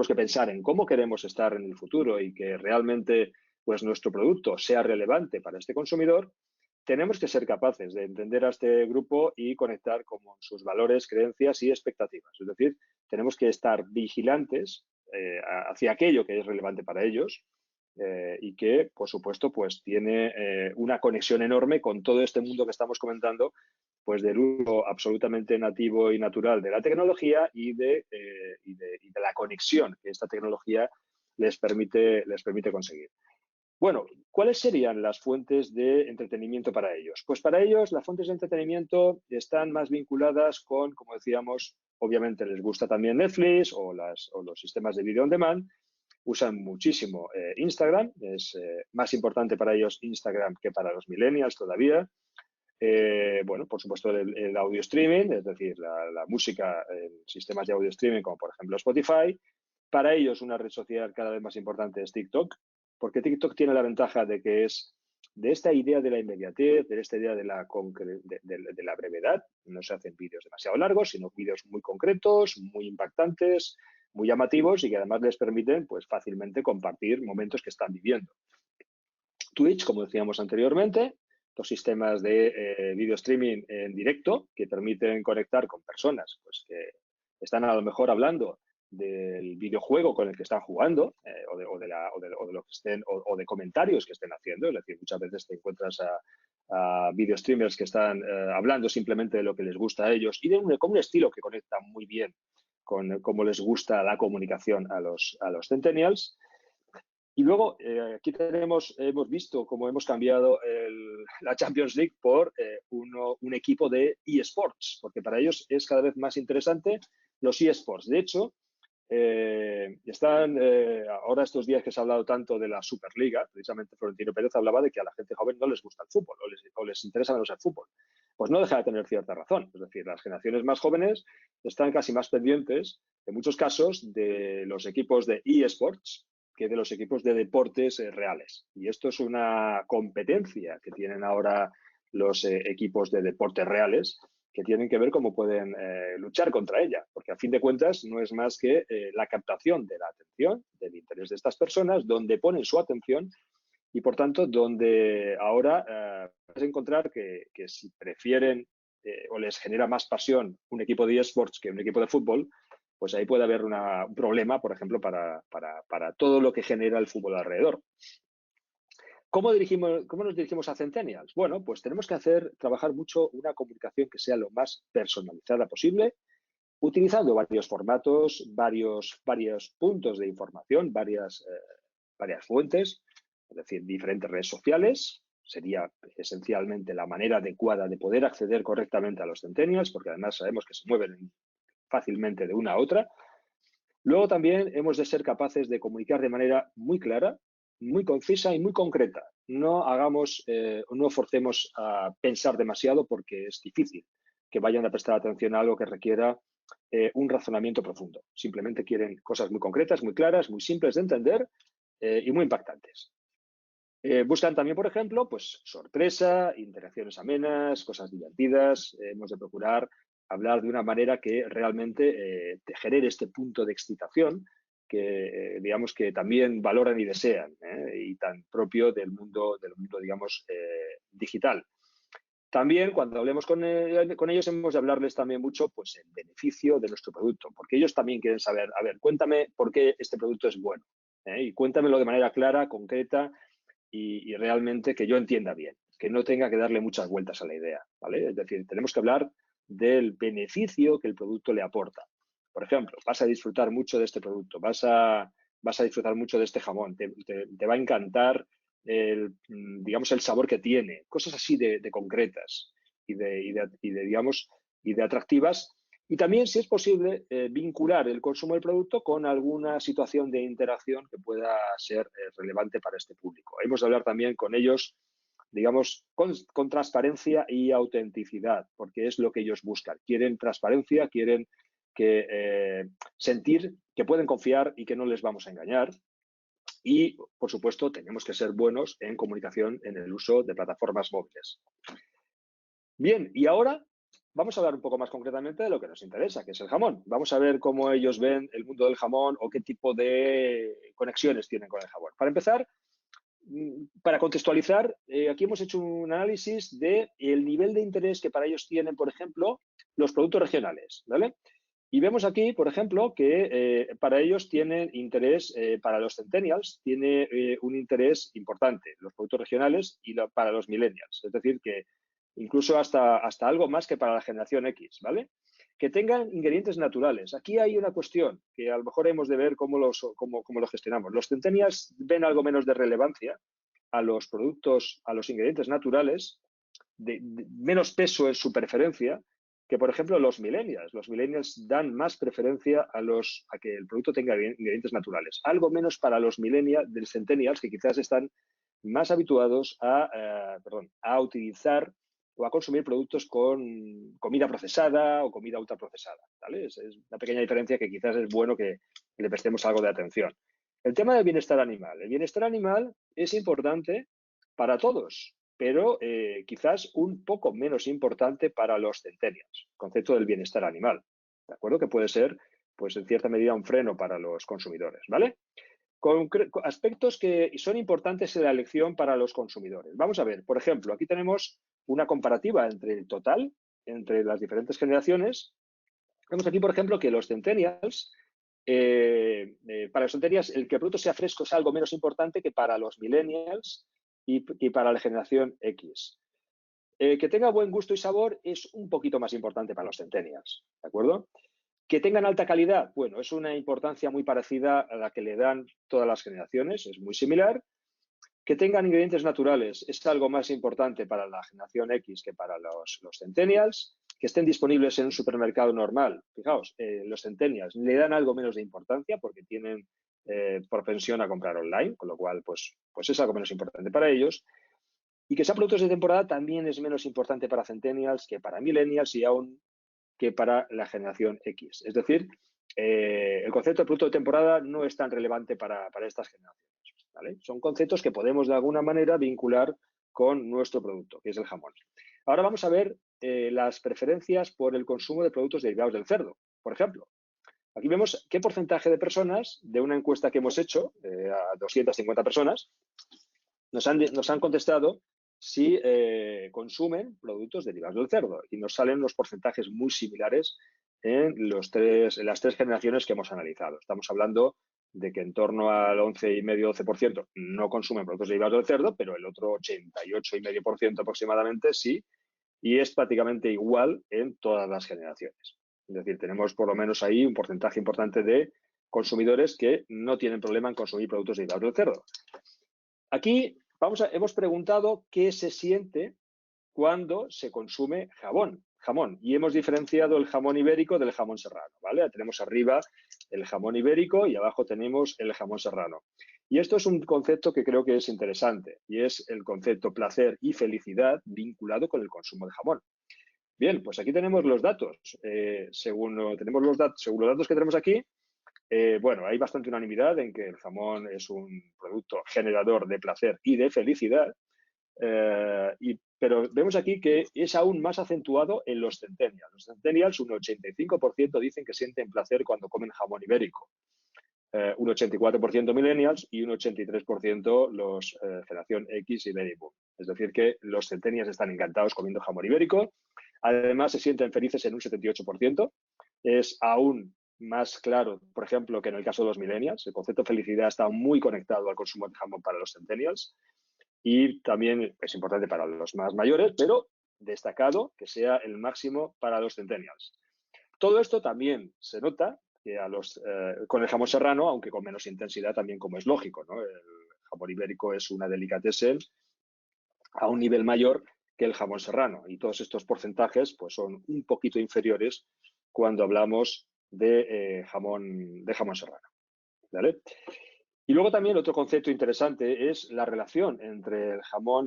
que pensar en cómo queremos estar en el futuro y que realmente pues, nuestro producto sea relevante para este consumidor, tenemos que ser capaces de entender a este grupo y conectar con sus valores, creencias y expectativas. Es decir, tenemos que estar vigilantes hacia aquello que es relevante para ellos y que, por supuesto, pues tiene una conexión enorme con todo este mundo que estamos comentando, pues del uso absolutamente nativo y natural de la tecnología y de la conexión que esta tecnología les permite conseguir. Bueno, ¿cuáles serían las fuentes de entretenimiento para ellos? Pues para ellos las fuentes de entretenimiento están más vinculadas con, como decíamos, obviamente les gusta también Netflix o los sistemas de video on demand. Usan muchísimo Instagram, es más importante para ellos Instagram que para los millennials todavía. Bueno, por supuesto el audio streaming, es decir, la música en sistemas de audio streaming como por ejemplo Spotify. Para ellos una red social cada vez más importante es TikTok, porque TikTok tiene la ventaja de que es de esta idea de la inmediatez, de esta idea de la brevedad. No se hacen vídeos demasiado largos, sino vídeos muy concretos, muy impactantes, muy llamativos y que además les permiten pues, fácilmente compartir momentos que están viviendo. Twitch, como decíamos anteriormente, los sistemas de video streaming en directo que permiten conectar con personas pues, que están a lo mejor hablando del videojuego con el que están jugando o de comentarios que estén haciendo. Es decir, muchas veces te encuentras a video streamers que están hablando simplemente de lo que les gusta a ellos y con un estilo que conecta muy bien con cómo les gusta la comunicación a los centennials. Y luego, aquí hemos visto cómo hemos cambiado la Champions League por un equipo de eSports, porque para ellos es cada vez más interesante los eSports. De hecho, ahora estos días que se ha hablado tanto de la Superliga, precisamente Florentino Pérez hablaba de que a la gente joven no les gusta el fútbol o les interesa menos el fútbol. Pues no deja de tener cierta razón. Es decir, las generaciones más jóvenes están casi más pendientes, en muchos casos, de los equipos de eSports que de los equipos de deportes reales. Y esto es una competencia que tienen ahora los equipos de deportes reales, que tienen que ver cómo pueden luchar contra ella, porque a fin de cuentas no es más que la captación de la atención, del interés de estas personas, donde ponen su atención y, por tanto, donde ahora vas a encontrar que si prefieren o les genera más pasión un equipo de eSports que un equipo de fútbol, pues ahí puede haber un problema, por ejemplo, para todo lo que genera el fútbol alrededor. ¿Cómo nos dirigimos a Centennials? Bueno, pues tenemos que trabajar mucho una comunicación que sea lo más personalizada posible, utilizando varios formatos, varios puntos de información, varias fuentes, es decir, diferentes redes sociales. Sería esencialmente la manera adecuada de poder acceder correctamente a los Centennials, porque además sabemos que se mueven fácilmente de una a otra. Luego también hemos de ser capaces de comunicar de manera muy clara, muy concisa y muy concreta. No forcemos a pensar demasiado, porque es difícil que vayan a prestar atención a algo que requiera un razonamiento profundo. Simplemente quieren cosas muy concretas, muy claras, muy simples de entender y muy impactantes. Buscan también, por ejemplo, pues sorpresa, interacciones amenas, cosas divertidas. Hemos de procurar hablar de una manera que realmente te genere este punto de excitación que, digamos, que también valoran y desean, y tan propio del mundo digamos, digital. También, cuando hablemos con ellos, hemos de hablarles también mucho, pues, el beneficio de nuestro producto, porque ellos también quieren saber, a ver, cuéntame por qué este producto es bueno, y cuéntamelo de manera clara, concreta, y realmente que yo entienda bien, que no tenga que darle muchas vueltas a la idea, ¿vale? Es decir, tenemos que hablar del beneficio que el producto le aporta. Por ejemplo, vas a disfrutar mucho de este producto, vas a disfrutar mucho de este jamón, te va a encantar digamos, el sabor que tiene, cosas así de concretas y de atractivas. Y también, si es posible, vincular el consumo del producto con alguna situación de interacción que pueda ser relevante para este público. Hemos de hablar también con ellos, digamos, con transparencia y autenticidad, porque es lo que ellos buscan. Quieren transparencia, quieren sentir que pueden confiar y que no les vamos a engañar. Y, por supuesto, tenemos que ser buenos en comunicación en el uso de plataformas móviles. Bien, y ahora vamos a hablar un poco más concretamente de lo que nos interesa, que es el jamón. Vamos a ver cómo ellos ven el mundo del jamón o qué tipo de conexiones tienen con el jamón. Para empezar, para contextualizar, aquí hemos hecho un análisis del nivel de interés que para ellos tienen, por ejemplo, los productos regionales, ¿vale? Y vemos aquí, por ejemplo, que para ellos tienen interés, para los Centennials, tiene un interés importante los productos regionales y para los Millennials. Es decir, que incluso hasta algo más que para la generación X, ¿vale? Que tengan ingredientes naturales. Aquí hay una cuestión que a lo mejor hemos de ver cómo lo gestionamos. Los Centennials ven algo menos de relevancia a los productos, a los ingredientes naturales, de menos peso en su preferencia, que, por ejemplo, los millennials. Los millennials dan más preferencia a que el producto tenga ingredientes naturales. Algo menos para los centennials, que quizás están más habituados a utilizar o a consumir productos con comida procesada o comida ultraprocesada, ¿vale? Es una pequeña diferencia que quizás es bueno que le prestemos algo de atención. El tema del bienestar animal. El bienestar animal es importante para todos, pero quizás un poco menos importante para los centennials, el concepto del bienestar animal, ¿de acuerdo? Que puede ser, pues, en cierta medida un freno para los consumidores, ¿vale? Aspectos que son importantes en la elección para los consumidores. Vamos a ver, por ejemplo, aquí tenemos una comparativa entre el total, entre las diferentes generaciones. Vemos aquí, por ejemplo, que los centennials, para los centennials, el que el producto sea fresco es algo menos importante que para los millennials y para la generación X. Que tenga buen gusto y sabor es un poquito más importante para los centennials, ¿de acuerdo? ¿Que tengan alta calidad? Bueno, es una importancia muy parecida a la que le dan todas las generaciones, es muy similar. Que tengan ingredientes naturales es algo más importante para la generación X que para los centennials. Que estén disponibles en un supermercado normal. Fijaos, los centennials le dan algo menos de importancia porque tienen propensión a comprar online, con lo cual pues es algo menos importante para ellos. Y que sean productos de temporada también es menos importante para centennials que para millennials y aún que para la generación X. Es decir, el concepto de producto de temporada no es tan relevante para estas generaciones, ¿vale? Son conceptos que podemos de alguna manera vincular con nuestro producto, que es el jamón. Ahora vamos a ver las preferencias por el consumo de productos derivados del cerdo. Por ejemplo, aquí vemos qué porcentaje de personas de una encuesta que hemos hecho a 250 personas nos han contestado si consumen productos derivados del cerdo y nos salen los porcentajes muy similares en las tres generaciones que hemos analizado. Estamos hablando de que en torno al 11,5-12% no consumen productos derivados del cerdo, pero el otro 88,5% aproximadamente sí, y es prácticamente igual en todas las generaciones. Es decir, tenemos por lo menos ahí un porcentaje importante de consumidores que no tienen problema en consumir productos derivados del cerdo. Aquí hemos preguntado qué se siente cuando se consume jamón, y hemos diferenciado el jamón ibérico del jamón serrano, ¿vale? Tenemos arriba el jamón ibérico y abajo tenemos el jamón serrano. Y esto es un concepto que creo que es interesante y es el concepto placer y felicidad vinculado con el consumo de jamón. Bien, pues aquí tenemos los datos. Según los datos que tenemos aquí, bueno, hay bastante unanimidad en que el jamón es un producto generador de placer y de felicidad, pero vemos aquí que es aún más acentuado en los centennials. Los centennials, un 85% dicen que sienten placer cuando comen jamón ibérico, un 84% millennials y un 83% los generación X y baby boom. Es decir, que los centennials están encantados comiendo jamón ibérico. Además, se sienten felices en un 78%. Es aún más claro, por ejemplo, que en el caso de los millennials. El concepto de felicidad está muy conectado al consumo de jamón para los centennials y también es importante para los más mayores, pero destacado que sea el máximo para los centennials. Todo esto también se nota que con el jamón serrano, aunque con menos intensidad también, como es lógico, ¿no? El jamón ibérico es una delicatessen a un nivel mayor que el jamón serrano y todos estos porcentajes pues son un poquito inferiores cuando hablamos de jamón serrano, ¿vale? Y luego también otro concepto interesante es la relación entre el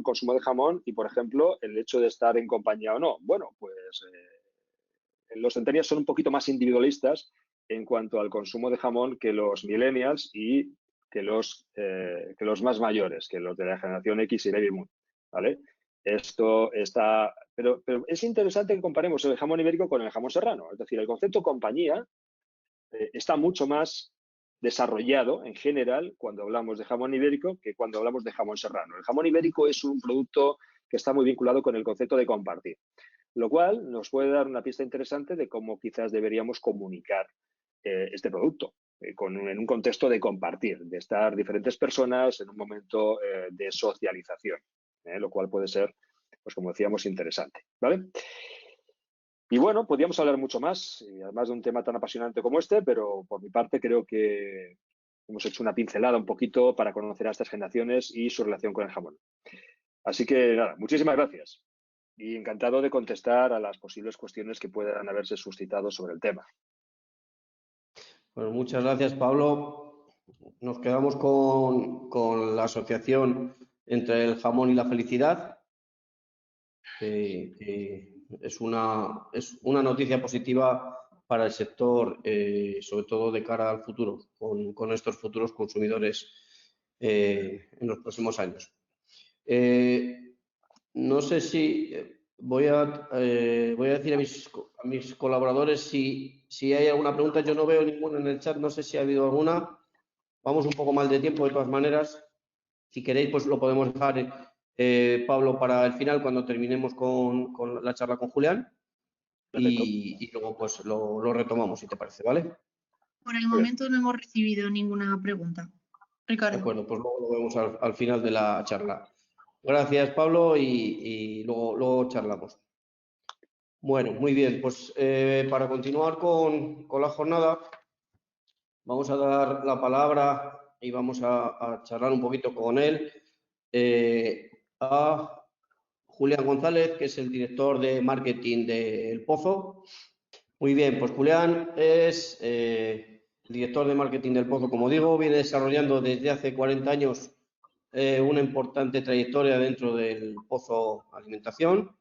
consumo de jamón y, por ejemplo, el hecho de estar en compañía o no. Bueno, pues los centennials son un poquito más individualistas en cuanto al consumo de jamón que los millennials y que los más mayores, que los de la generación X y baby boom, ¿vale? Esto está... Pero es interesante que comparemos el jamón ibérico con el jamón serrano. Es decir, el concepto compañía está mucho más desarrollado en general cuando hablamos de jamón ibérico que cuando hablamos de jamón serrano. El jamón ibérico es un producto que está muy vinculado con el concepto de compartir, lo cual nos puede dar una pista interesante de cómo quizás deberíamos comunicar este producto en un contexto de compartir, de estar diferentes personas en un momento de socialización, lo cual puede ser, pues como decíamos, interesante, ¿vale? Y bueno, podríamos hablar mucho más, además de un tema tan apasionante como este, pero por mi parte creo que hemos hecho una pincelada un poquito para conocer a estas generaciones y su relación con el jamón. Así que nada, muchísimas gracias y encantado de contestar a las posibles cuestiones que puedan haberse suscitado sobre el tema. Bueno, muchas gracias, Pablo. Nos quedamos con la asociación entre el jamón y la felicidad. Es una noticia positiva para el sector, sobre todo de cara al futuro, con estos futuros consumidores en los próximos años. No sé si voy a decir a mis colaboradores si hay alguna pregunta. Yo no veo ninguna en el chat, no sé si ha habido alguna. Vamos un poco mal de tiempo, de todas maneras. Si queréis, pues lo podemos dejar, Pablo, para el final, cuando terminemos con la charla con Julián. Y luego pues lo retomamos, si te parece, ¿vale? Por el momento no hemos recibido ninguna pregunta. Ricardo. De acuerdo, pues luego lo vemos al final de la charla. Gracias, Pablo, y luego charlamos. Bueno, muy bien, pues para continuar con la jornada, vamos a dar la palabra y vamos a charlar un poquito con él a Julián González, que es el director de marketing de El Pozo. Muy bien, pues Julián es el director de marketing del Pozo, como digo, viene desarrollando desde hace 40 años una importante trayectoria dentro del Pozo Alimentación,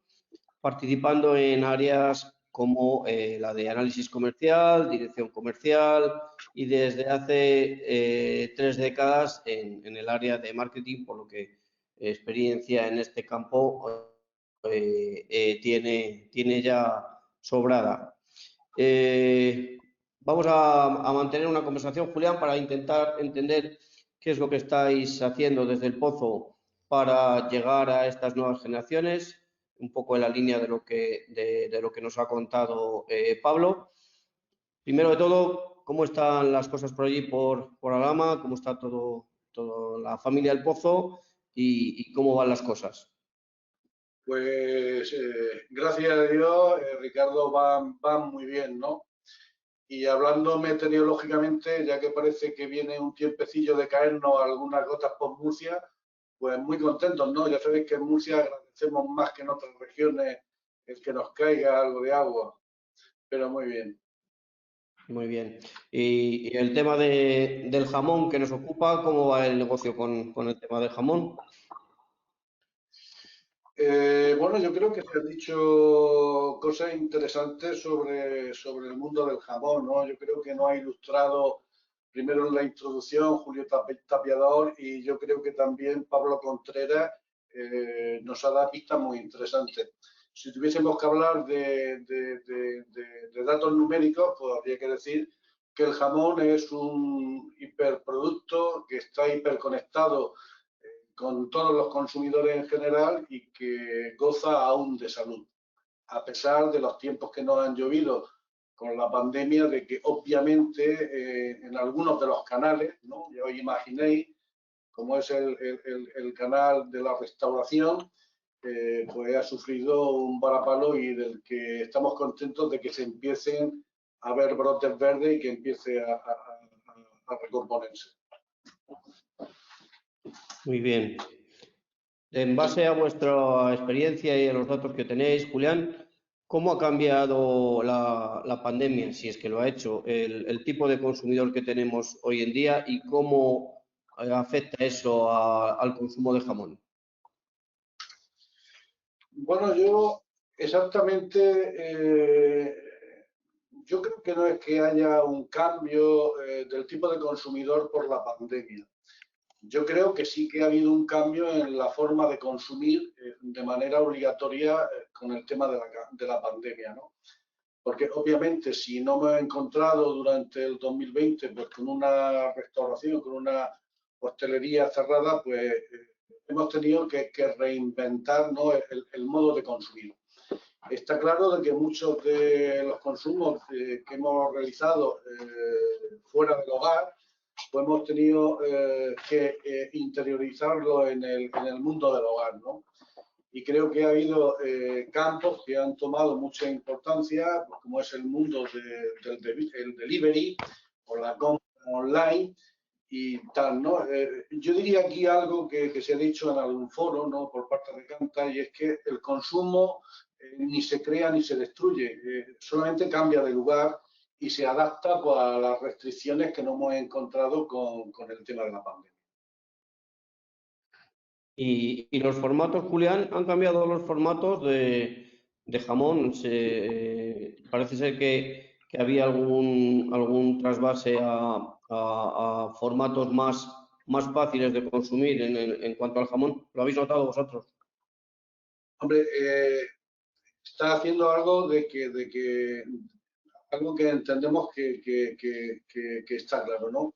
participando en áreas como la de análisis comercial, dirección comercial y desde hace 3 décadas en el área de marketing, por lo que experiencia en este campo tiene ya sobrada. Vamos a mantener una conversación, Julián, para intentar entender qué es lo que estáis haciendo desde el Pozo para llegar a estas nuevas generaciones, un poco en la línea de lo que nos ha contado Pablo. Primero de todo, ¿cómo están las cosas por allí, por Alhama? ¿Cómo está toda la familia del Pozo y cómo van las cosas? Pues gracias a Dios, Ricardo, van muy bien, ¿no? Y hablando meteorológicamente, ya que parece que viene un tiempecillo de caernos algunas gotas por Murcia, pues muy contentos, ¿no? Ya sabéis que en Murcia agradecemos más que en otras regiones el que nos caiga algo de agua, pero muy bien. Muy bien. Y el tema del jamón que nos ocupa, ¿cómo va el negocio con el tema del jamón? Bueno, yo creo que se han dicho cosas interesantes sobre el mundo del jamón, ¿no? Yo creo que nos ha ilustrado primero en la introducción Julio Tapiador y yo creo que también Pablo Contreras nos ha dado pistas muy interesantes. Si tuviésemos que hablar de datos numéricos, pues habría que decir que el jamón es un hiperproducto que está hiperconectado con todos los consumidores en general y que goza aún de salud, a pesar de los tiempos que nos han llovido con la pandemia, de que obviamente en algunos de los canales, ¿no? Ya os imaginéis, como es el canal de la restauración, pues ha sufrido un varapalo y del que estamos contentos de que se empiecen a ver brotes verdes y que empiece a recomponerse. Muy bien. En base a vuestra experiencia y a los datos que tenéis, Julián, ¿cómo ha cambiado la pandemia, si es que lo ha hecho, el tipo de consumidor que tenemos hoy en día y cómo afecta eso al consumo de jamón? Bueno, yo exactamente, yo creo que no es que haya un cambio del tipo de consumidor por la pandemia. Yo creo que sí que ha habido un cambio en la forma de consumir de manera obligatoria con el tema de la pandemia, ¿no? Porque obviamente si no me he encontrado durante el 2020 pues, con una restauración, con una hostelería cerrada, pues hemos tenido que reinventar, ¿no? el modo de consumir. Está claro de que muchos de los consumos que hemos realizado fuera del hogar, pues hemos tenido que interiorizarlo en el mundo del hogar, ¿no? Y creo que ha habido campos que han tomado mucha importancia, pues como es el mundo del delivery o la compra online y tal, ¿no? Yo diría aquí algo que se ha dicho en algún foro, ¿no? Por parte de Canta, y es que el consumo ni se crea ni se destruye, solamente cambia de lugar y se adapta pues, a las restricciones que nos hemos encontrado con el tema de la pandemia. ¿Y los formatos, Julián, han cambiado los formatos de jamón? Parece ser que había algún trasvase a formatos más fáciles de consumir en cuanto al jamón. ¿Lo habéis notado vosotros? Hombre, está haciendo algo algo que entendemos que está claro, ¿no?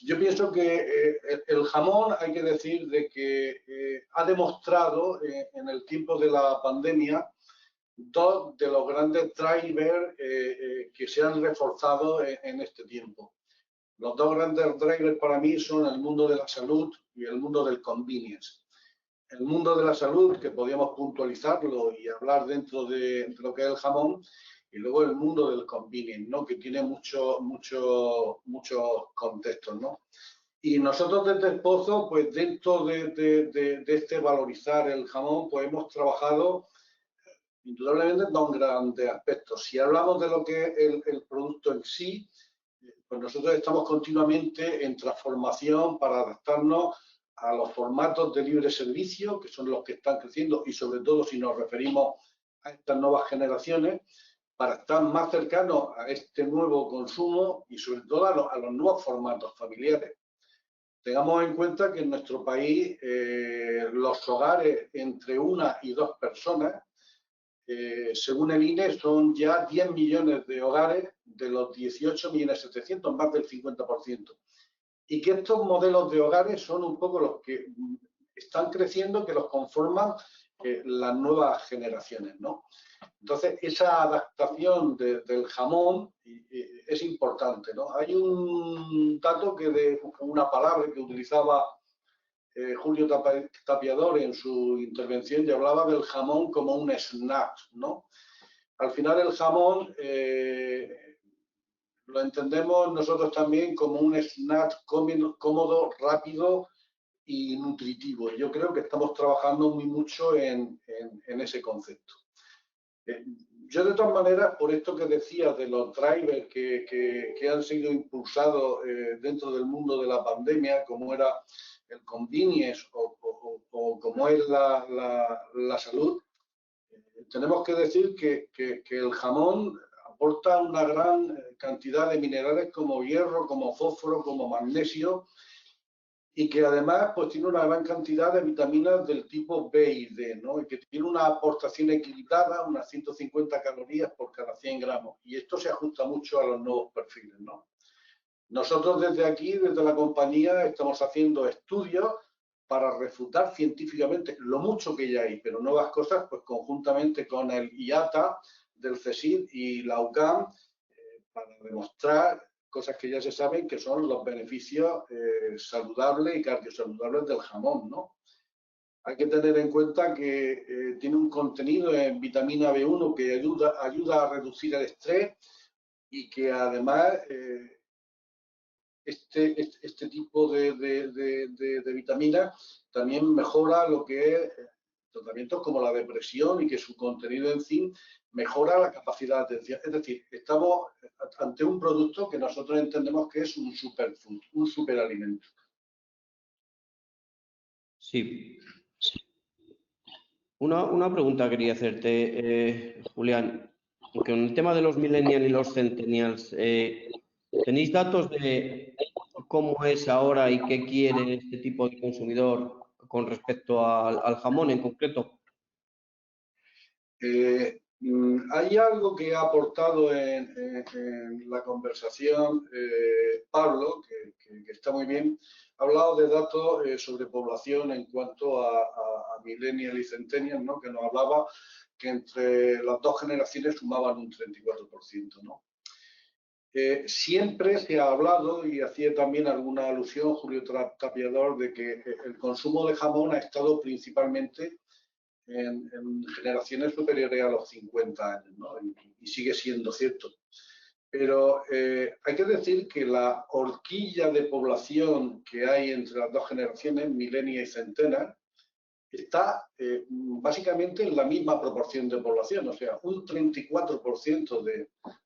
Yo pienso que el jamón, hay que decir, de que ha demostrado en el tiempo de la pandemia dos de los grandes drivers que se han reforzado en este tiempo. Los dos grandes drivers para mí son el mundo de la salud y el mundo del convenience. el mundo de la salud, que podíamos puntualizarlo y hablar dentro de lo que es el jamón, y luego el mundo del convenience, ¿no? Que tiene muchos contextos, ¿no? Y nosotros desde el Pozo, pues dentro de este valorizar el jamón, pues hemos trabajado indudablemente en dos grandes aspectos. Si hablamos de lo que es el producto en sí, pues nosotros estamos continuamente en transformación para adaptarnos a los formatos de libre servicio, que son los que están creciendo, y sobre todo si nos referimos a estas nuevas generaciones, para estar más cercanos a este nuevo consumo y sobre todo a los nuevos formatos familiares. Tengamos en cuenta que en nuestro país los hogares entre una y dos personas, según el INE, son ya 10 millones de hogares de los 18.700.000, más del 50%. Y que estos modelos de hogares son un poco los que están creciendo, que los conforman las nuevas generaciones, ¿no? Entonces, esa adaptación del jamón es importante, ¿no? Hay un dato una palabra que utilizaba Julio Tapiador en su intervención, y hablaba del jamón como un snack, ¿no? Al final el jamón lo entendemos nosotros también como un snack cómodo, rápido y nutritivo. Yo creo que estamos trabajando muy mucho en ese concepto. Yo, de todas maneras, por esto que decía de los drivers que han sido impulsados dentro del mundo de la pandemia, como era el convenience o como es la salud, tenemos que decir que el jamón aporta una gran cantidad de minerales como hierro, como fósforo, como magnesio, y que además pues tiene una gran cantidad de vitaminas del tipo B y D, ¿no? Y que tiene una aportación equilibrada, unas 150 calorías por cada 100 gramos. Y esto se ajusta mucho a los nuevos perfiles, ¿no? Nosotros desde aquí, desde la compañía, estamos haciendo estudios para refutar científicamente lo mucho que ya hay, pero nuevas cosas, pues conjuntamente con el IATA del CSIC y la UCAM, para demostrar cosas que ya se saben, que son los beneficios saludables y cardiosaludables del jamón, ¿no? Hay que tener en cuenta que tiene un contenido en vitamina B1 que ayuda a reducir el estrés, y que además este tipo de vitaminas también mejora lo que es tratamientos como la depresión, y que su contenido en zinc mejora la capacidad de atención. Es decir, estamos ante un producto que nosotros entendemos que es un superfood, un superalimento. Sí. Una pregunta quería hacerte, Julián. Con el tema de los millennials y los centennials, ¿tenéis datos de cómo es ahora y qué quiere este tipo de consumidor con respecto al jamón en concreto? Hay algo que ha aportado en la conversación Pablo, que está muy bien. Ha hablado de datos sobre población en cuanto a millennial y centennial, ¿no? Que nos hablaba que entre las dos generaciones sumaban un 34%, ¿no? Siempre se ha hablado, y hacía también alguna alusión Julio Tapiador, de que el consumo de jamón ha estado principalmente en generaciones superiores a los 50 años, ¿no? Y sigue siendo cierto. Pero hay que decir que la horquilla de población que hay entre las dos generaciones, milenia y centena, está básicamente en la misma proporción de población. O sea, un 34%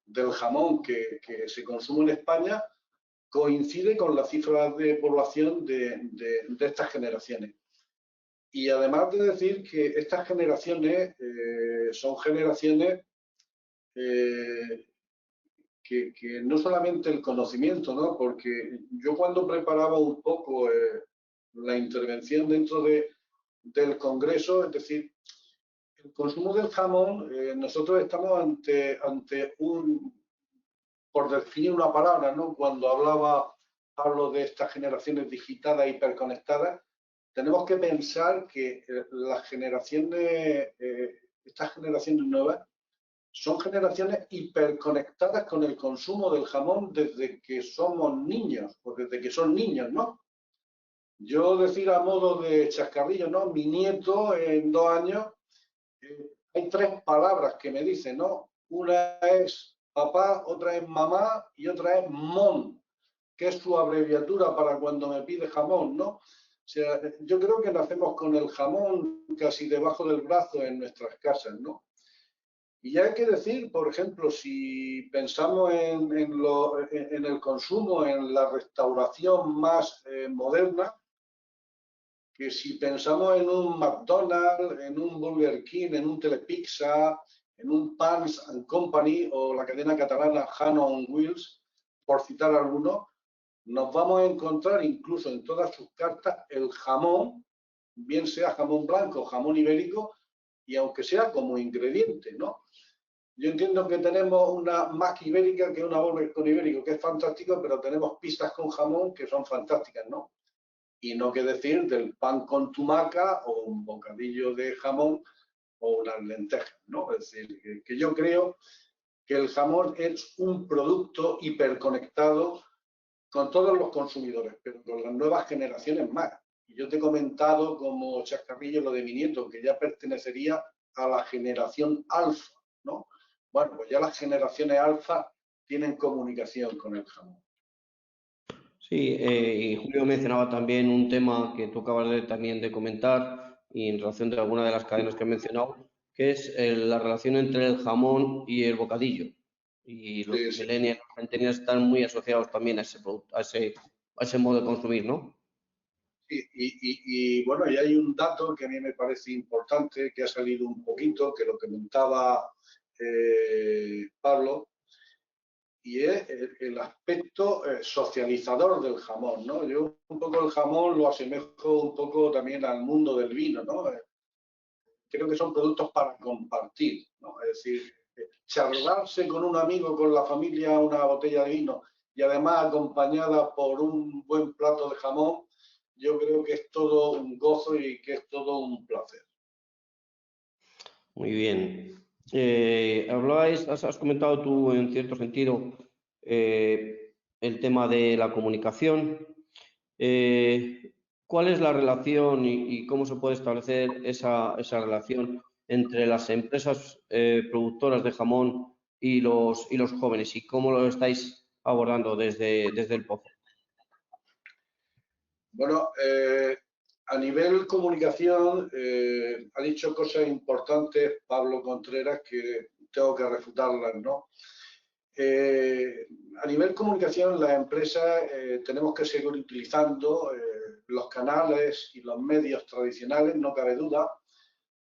del jamón que se consume en España coincide con las cifras de población de estas generaciones. Y además de decir que estas generaciones son generaciones que no solamente el conocimiento, ¿no? Porque yo, cuando preparaba un poco la intervención dentro del Congreso, es decir, el consumo del jamón, nosotros estamos ante un, por definir una palabra, ¿no? Cuando hablo de estas generaciones digitadas, hiperconectadas, tenemos que pensar que las generaciones, estas generaciones nuevas, son generaciones hiperconectadas con el consumo del jamón desde que somos niños, o desde que son niños, ¿no? Yo decir a modo de chascarrillo, ¿no? Mi nieto en 2 años, hay 3 palabras que me dicen, ¿no? Una es papá, otra es mamá y otra es mom, que es su abreviatura para cuando me pide jamón, ¿no? O sea, yo creo que nacemos con el jamón casi debajo del brazo en nuestras casas, ¿no? Y ya hay que decir, por ejemplo, si pensamos en el consumo, en la restauración más moderna, que si pensamos en un McDonald's, en un Burger King, en un Telepizza, en un Pans and Company o la cadena catalana Hano on Wheels, por citar algunos, nos vamos a encontrar incluso en todas sus cartas el jamón, bien sea jamón blanco o jamón ibérico, y aunque sea como ingrediente, ¿no? Yo entiendo que tenemos una Mac ibérica que es una burger con ibérico, que es fantástico, pero tenemos pizzas con jamón que son fantásticas, ¿no? Y no que decir del pan con tumaca o un bocadillo de jamón o unas lentejas, ¿no? Es decir, que yo creo que el jamón es un producto hiperconectado con todos los consumidores, pero con las nuevas generaciones más. Y yo te he comentado como chascarrillo lo de mi nieto, que ya pertenecería a la generación alfa, ¿no? Bueno, pues ya las generaciones alfa tienen comunicación con el jamón. Sí, y Julio mencionaba también un tema que tú acabas también de comentar y en relación de alguna de las cadenas que he mencionado, que es la relación entre el jamón y el bocadillo. Y los millennials, los centennials están muy asociados también a ese producto, a ese modo de consumir, ¿no? Y bueno, y hay un dato que a mí me parece importante, que ha salido un poquito, que lo comentaba Pablo, y es el aspecto socializador del jamón, ¿no? Yo un poco el jamón lo asemejo un poco también al mundo del vino, ¿no? Creo que son productos para compartir, ¿no? Es decir, charlarse con un amigo, con la familia, una botella de vino y además acompañada por un buen plato de jamón, yo creo que es todo un gozo y que es todo un placer. Muy bien. Has comentado tú en cierto sentido el tema de la comunicación. ¿Cuál es la relación y cómo se puede establecer esa relación entre las empresas productoras de jamón y los jóvenes? ¿Y cómo lo estáis abordando desde el Pozo? Bueno, a nivel comunicación, ha dicho cosas importantes Pablo Contreras que tengo que refutarlas, ¿no? A nivel comunicación, las empresas tenemos que seguir utilizando los canales y los medios tradicionales, no cabe duda,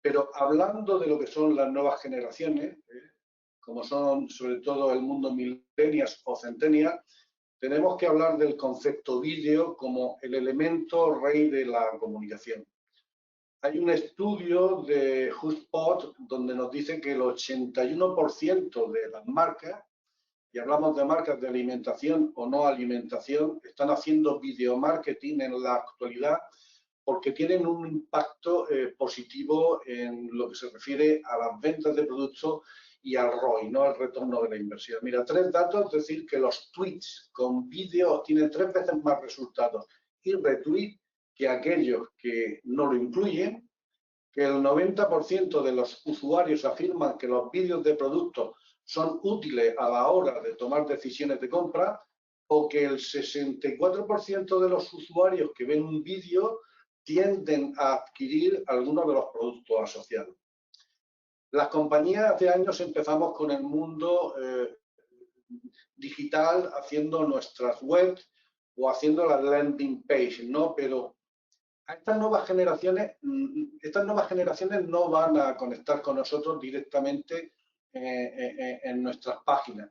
pero hablando de lo que son las nuevas generaciones, como son sobre todo el mundo millennials o centennials, tenemos que hablar del concepto vídeo como el elemento rey de la comunicación. Hay un estudio de HubSpot donde nos dice que el 81% de las marcas, y hablamos de marcas de alimentación o no alimentación, están haciendo videomarketing en la actualidad porque tienen un impacto positivo en lo que se refiere a las ventas de productos y al ROI, ¿no? Al retorno de la inversión. Mira, 3 datos, es decir, que los tweets con vídeo tienen 3 veces más resultados y retweet que aquellos que no lo incluyen, que el 90% de los usuarios afirman que los vídeos de productos son útiles a la hora de tomar decisiones de compra, o que el 64% de los usuarios que ven un vídeo tienden a adquirir alguno de los productos asociados. Las compañías hace años empezamos con el mundo digital, haciendo nuestras webs o haciendo las landing page, ¿no? Pero a estas nuevas generaciones no van a conectar con nosotros directamente en nuestras páginas.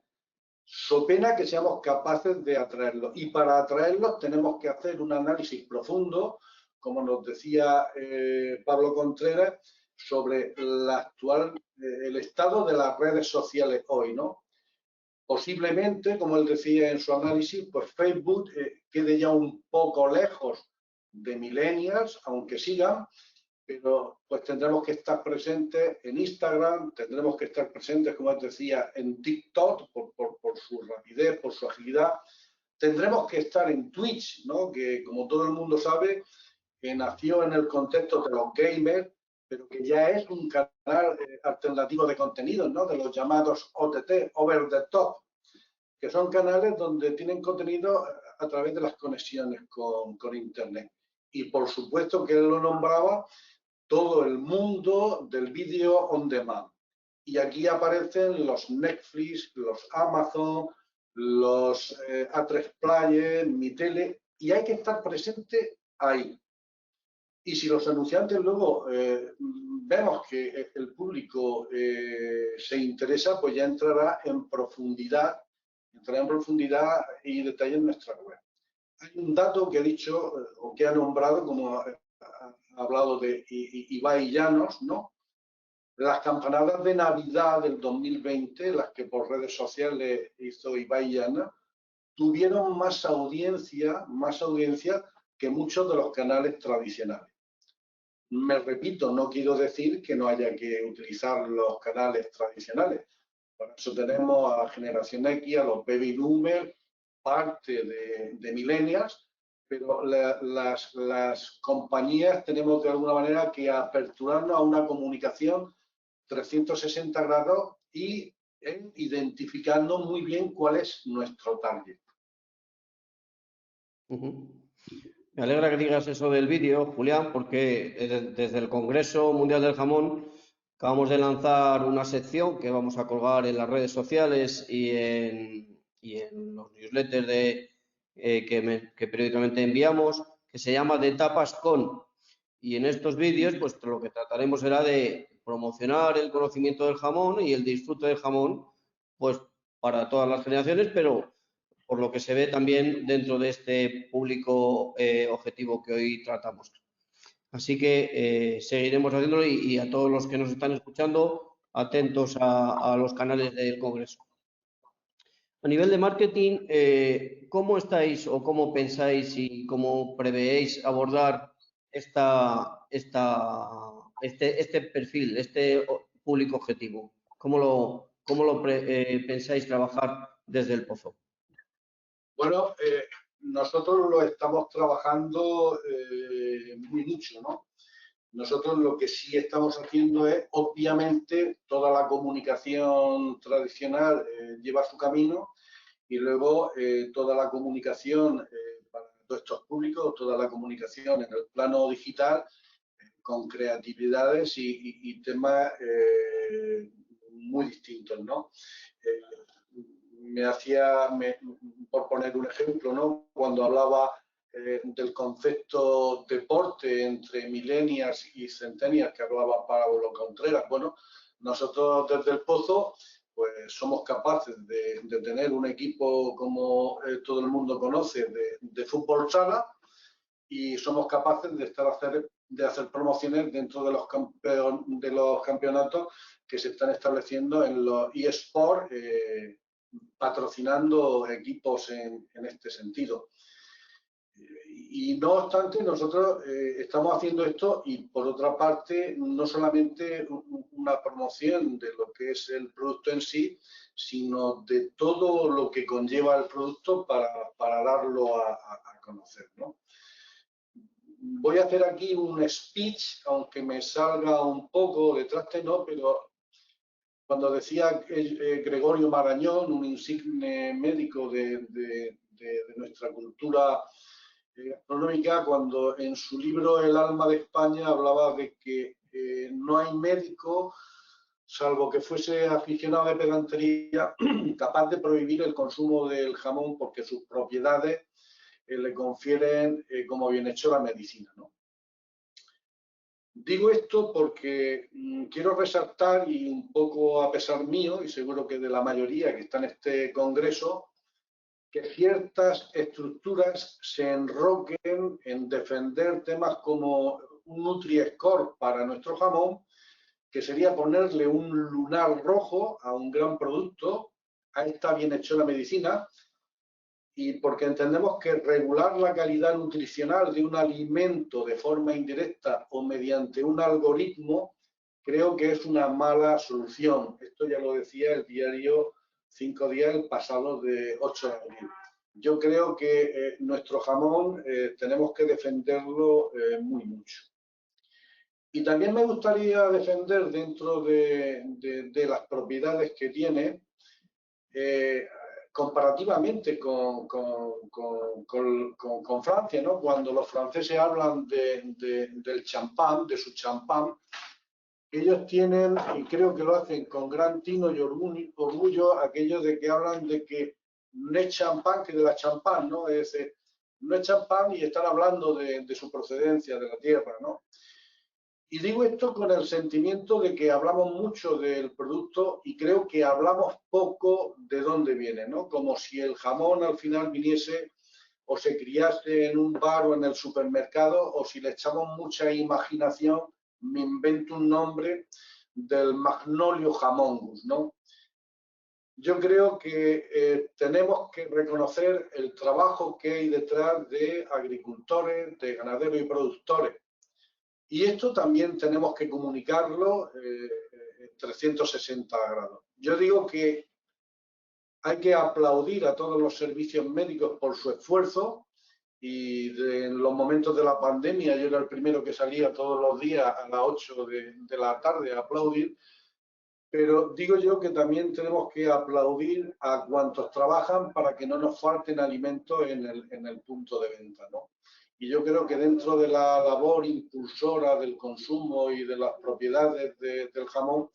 So pena que seamos capaces de atraerlos. Y para atraerlos tenemos que hacer un análisis profundo, como nos decía Pablo Contreras, sobre el estado de las redes sociales hoy, ¿no? Posiblemente, como él decía en su análisis, pues Facebook quede ya un poco lejos de millennials, aunque sigan, pero pues tendremos que estar presentes en Instagram, tendremos que estar presentes, como os decía, en TikTok, por su rapidez, por su agilidad, Tendremos que estar en Twitch, ¿no? Que como todo el mundo sabe, nació en el contexto de los gamers, pero que ya es un canal alternativo de contenidos, ¿no? De los llamados OTT, Over the Top, que son canales donde tienen contenido a través de las conexiones con Internet. Y por supuesto que él lo nombraba, todo el mundo del vídeo on demand. Y aquí aparecen los Netflix, los Amazon, los A3 Player, Mi Tele, y hay que estar presente ahí. Y si los anunciantes luego vemos que el público se interesa, pues ya entrará en profundidad y detalle en nuestra web. Hay un dato que ha dicho o que ha nombrado, como ha hablado de Ibai Llanos, ¿no? Las campanadas de Navidad del 2020, las que por redes sociales hizo Ibai Llanos, tuvieron más audiencia que muchos de los canales tradicionales. Me repito, no quiero decir que no haya que utilizar los canales tradicionales. Por eso tenemos a Generación X, a los Baby Boomers, parte de millennials, pero las compañías tenemos de alguna manera que aperturarnos a una comunicación 360 grados y identificando muy bien cuál es nuestro target. Me alegra que digas eso del vídeo, Julián, porque desde el Congreso Mundial del Jamón acabamos de lanzar una sección que vamos a colgar en las redes sociales y en los newsletters que periódicamente enviamos, que se llama De Tapas Con. Y en estos vídeos, pues lo que trataremos será de promocionar el conocimiento del jamón y el disfrute del jamón, pues para todas las generaciones, pero por lo que se ve también dentro de este público objetivo que hoy tratamos. Así que seguiremos haciéndolo y a todos los que nos están escuchando, atentos a los canales del Congreso. A nivel de marketing, ¿cómo estáis o cómo pensáis y cómo prevéis abordar este perfil, este público objetivo? ¿Cómo lo pensáis trabajar desde el Pozo? Bueno, nosotros lo estamos trabajando muy mucho, ¿no? Nosotros lo que sí estamos haciendo es, obviamente, toda la comunicación tradicional lleva su camino y luego toda la comunicación para todos estos públicos, toda la comunicación en el plano digital con creatividades y temas muy distintos, ¿no? Por poner un ejemplo, ¿no? Cuando hablaba del concepto deporte entre millennials y centennials que hablaba Pablo Contreras, bueno, nosotros desde el Pozo pues somos capaces de tener un equipo como todo el mundo conoce de fútbol sala y somos capaces de hacer promociones dentro de los campeonatos que se están estableciendo en los eSports, patrocinando equipos en este sentido. Y no obstante, nosotros estamos haciendo esto y por otra parte, no solamente una promoción de lo que es el producto en sí, sino de todo lo que conlleva el producto para darlo a conocer, ¿no? Voy a hacer aquí un speech, aunque me salga un poco de traste, ¿no? Pero cuando decía Gregorio Marañón, un insigne médico de nuestra cultura gastronómica, cuando en su libro El alma de España hablaba de que no hay médico, salvo que fuese aficionado de pedantería, capaz de prohibir el consumo del jamón porque sus propiedades le confieren como bienhechora medicina, ¿no? Digo esto porque quiero resaltar, y un poco a pesar mío, y seguro que de la mayoría que está en este congreso, que ciertas estructuras se enroquen en defender temas como un Nutri-Score para nuestro jamón, que sería ponerle un lunar rojo a un gran producto, a esta bienhechora medicina, y porque entendemos que regular la calidad nutricional de un alimento de forma indirecta o mediante un algoritmo, creo que es una mala solución. Esto ya lo decía el diario 5 Días, el pasado de 8 de abril. yo creo que nuestro jamón tenemos que defenderlo muy mucho. Y también me gustaría defender dentro de las propiedades que tiene, comparativamente con Francia, ¿no? Cuando los franceses hablan del champán, de su champán, ellos tienen, y creo que lo hacen con gran tino y orgullo, aquello de que hablan de que no es champán que de la champán, ¿no? Es decir, no es champán y están hablando de su procedencia, de la tierra, ¿no? Y digo esto con el sentimiento de que hablamos mucho del producto y creo que hablamos poco de dónde viene, ¿no? Como si el jamón al final viniese o se criase en un bar o en el supermercado, o si le echamos mucha imaginación, me invento un nombre del Magnolio Jamongus, ¿no? Yo creo que tenemos que reconocer el trabajo que hay detrás de agricultores, de ganaderos y productores. Y esto también tenemos que comunicarlo 360 grados. Yo digo que hay que aplaudir a todos los servicios médicos por su esfuerzo y en los momentos de la pandemia yo era el primero que salía todos los días a las 8 de la tarde a aplaudir, pero digo yo que también tenemos que aplaudir a cuantos trabajan para que no nos falten alimentos en el punto de venta, ¿no? Y yo creo que dentro de la labor impulsora del consumo y de las propiedades del jamón,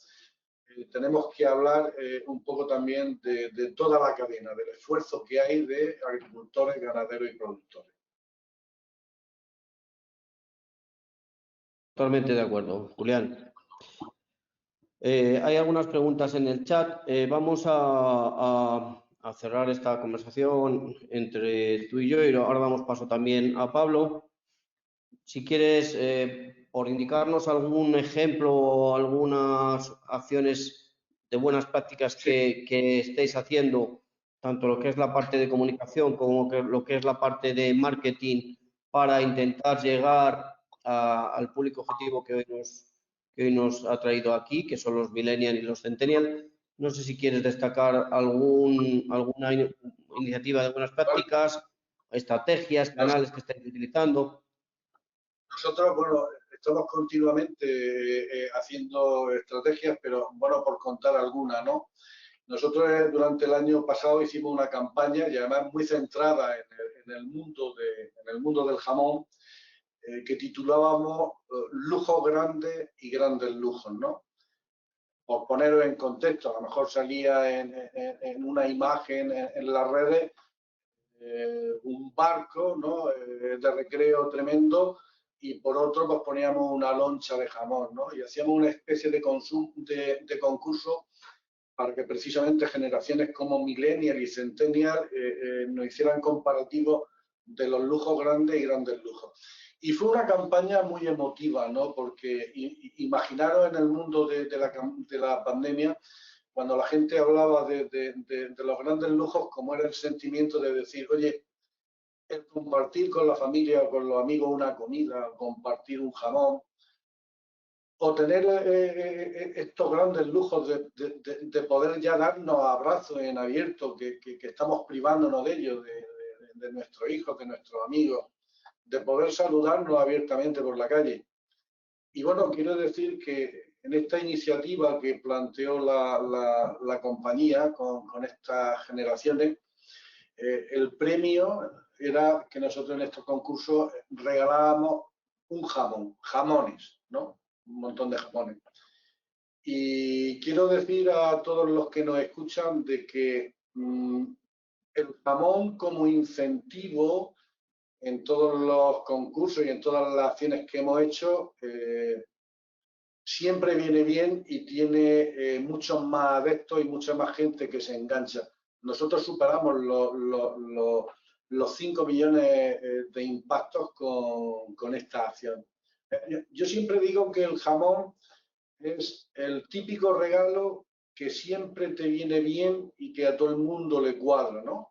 tenemos que hablar un poco también de toda la cadena, del esfuerzo que hay de agricultores, ganaderos y productores. Totalmente de acuerdo, Julián. Hay algunas preguntas en el chat. Vamos a cerrar esta conversación entre tú y yo y ahora damos paso también a Pablo. Si quieres, por indicarnos algún ejemplo o algunas acciones de buenas prácticas que estéis haciendo, tanto lo que es la parte de comunicación como lo que es la parte de marketing, para intentar llegar al público objetivo que hoy nos ha traído aquí, que son los millennials y los centennials. No sé si quieres destacar alguna iniciativa de buenas prácticas, estrategias, canales que estáis utilizando. Nosotros, bueno, estamos continuamente haciendo estrategias, pero bueno, por contar alguna, ¿no? Nosotros durante el año pasado hicimos una campaña y además muy centrada en el mundo del jamón, que titulábamos Lujos grandes y grandes lujos, ¿no? Por poneros en contexto, a lo mejor salía en una imagen en las redes un barco, ¿no? De recreo tremendo, y por otro pues poníamos una loncha de jamón, ¿no? Y hacíamos una especie de concurso para que precisamente generaciones como Millennial y Centennial nos hicieran comparativos de los lujos grandes y grandes lujos. Y fue una campaña muy emotiva, ¿no? Porque imaginaros en el mundo de la pandemia, cuando la gente hablaba de los grandes lujos, como era el sentimiento de decir, oye, el compartir con la familia o con los amigos una comida, compartir un jamón, o tener estos grandes lujos de poder ya darnos abrazos en abierto, que estamos privándonos de ellos, de nuestros hijos, de nuestros amigos, de poder saludarnos abiertamente por la calle. Y bueno, quiero decir que en esta iniciativa que planteó la compañía con estas generaciones, el premio era que nosotros en estos concursos regalábamos un jamón, jamones, ¿no? Un montón de jamones. Y quiero decir a todos los que nos escuchan de que el jamón como incentivo en todos los concursos y en todas las acciones que hemos hecho siempre viene bien y tiene muchos más adeptos y mucha más gente que se engancha. Nosotros superamos los 5 millones de impactos con esta acción. Yo siempre digo que el jamón es el típico regalo que siempre te viene bien y que a todo el mundo le cuadra, ¿no?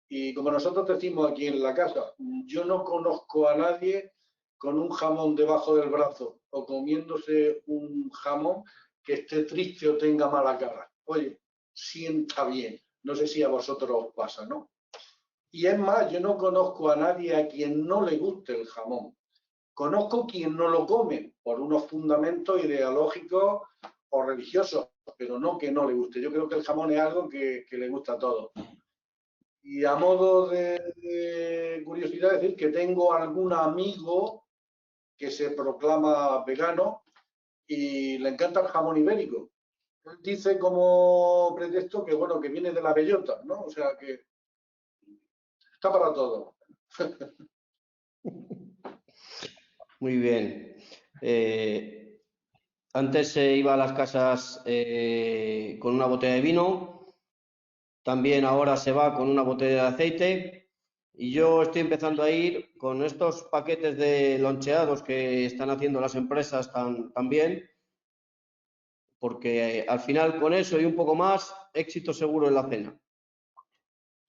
Y como nosotros decimos aquí en la casa, yo no conozco a nadie con un jamón debajo del brazo o comiéndose un jamón que esté triste o tenga mala cara. Oye, sienta bien. No sé si a vosotros os pasa, ¿no? Y es más, yo no conozco a nadie a quien no le guste el jamón. Conozco quien no lo come por unos fundamentos ideológicos o religiosos, pero no que no le guste. Yo creo que el jamón es algo que le gusta a todos. Y a modo de curiosidad, decir que tengo algún amigo que se proclama vegano y le encanta el jamón ibérico. Él dice como pretexto que, bueno, que viene de la bellota, ¿no? O sea, que está para todo. Muy bien. Antes se iba a las casas con una botella de vino. También ahora se va con una botella de aceite y yo estoy empezando a ir con estos paquetes de loncheados que están haciendo las empresas también, porque al final con eso y un poco más, éxito seguro en la cena.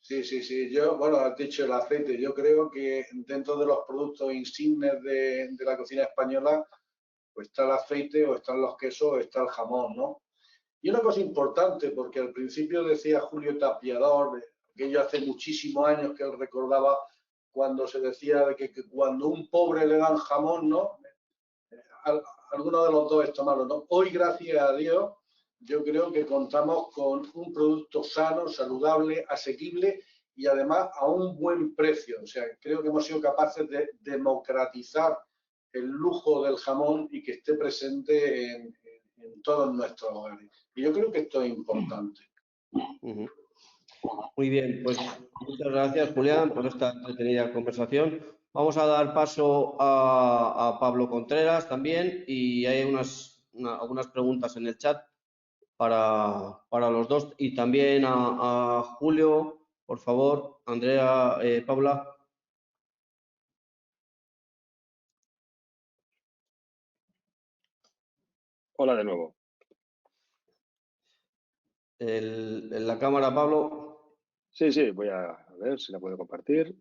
Sí, sí, sí. Yo, bueno, has dicho el aceite. Yo creo que dentro de los productos insignes de la cocina española, pues está el aceite, o están los quesos, o está el jamón, ¿no? Y una cosa importante, porque al principio decía Julio Tapiador, que yo hace muchísimos años que él recordaba cuando se decía de que cuando un pobre le dan jamón, ¿no? Alguno de los dos está malo, ¿no? Hoy, gracias a Dios, yo creo que contamos con un producto sano, saludable, asequible y además a un buen precio. O sea, creo que hemos sido capaces de democratizar el lujo del jamón y que esté presente en todos nuestros hogares. Y yo creo que esto es importante. Muy bien, pues muchas gracias, Julián, por esta entretenida conversación. Vamos a dar paso a Pablo Contreras también y hay algunas preguntas en el chat para los dos y también a Julio, por favor, Andrea, Paula. Hola de nuevo. En la cámara, Pablo. Sí, voy a ver si la puedo compartir.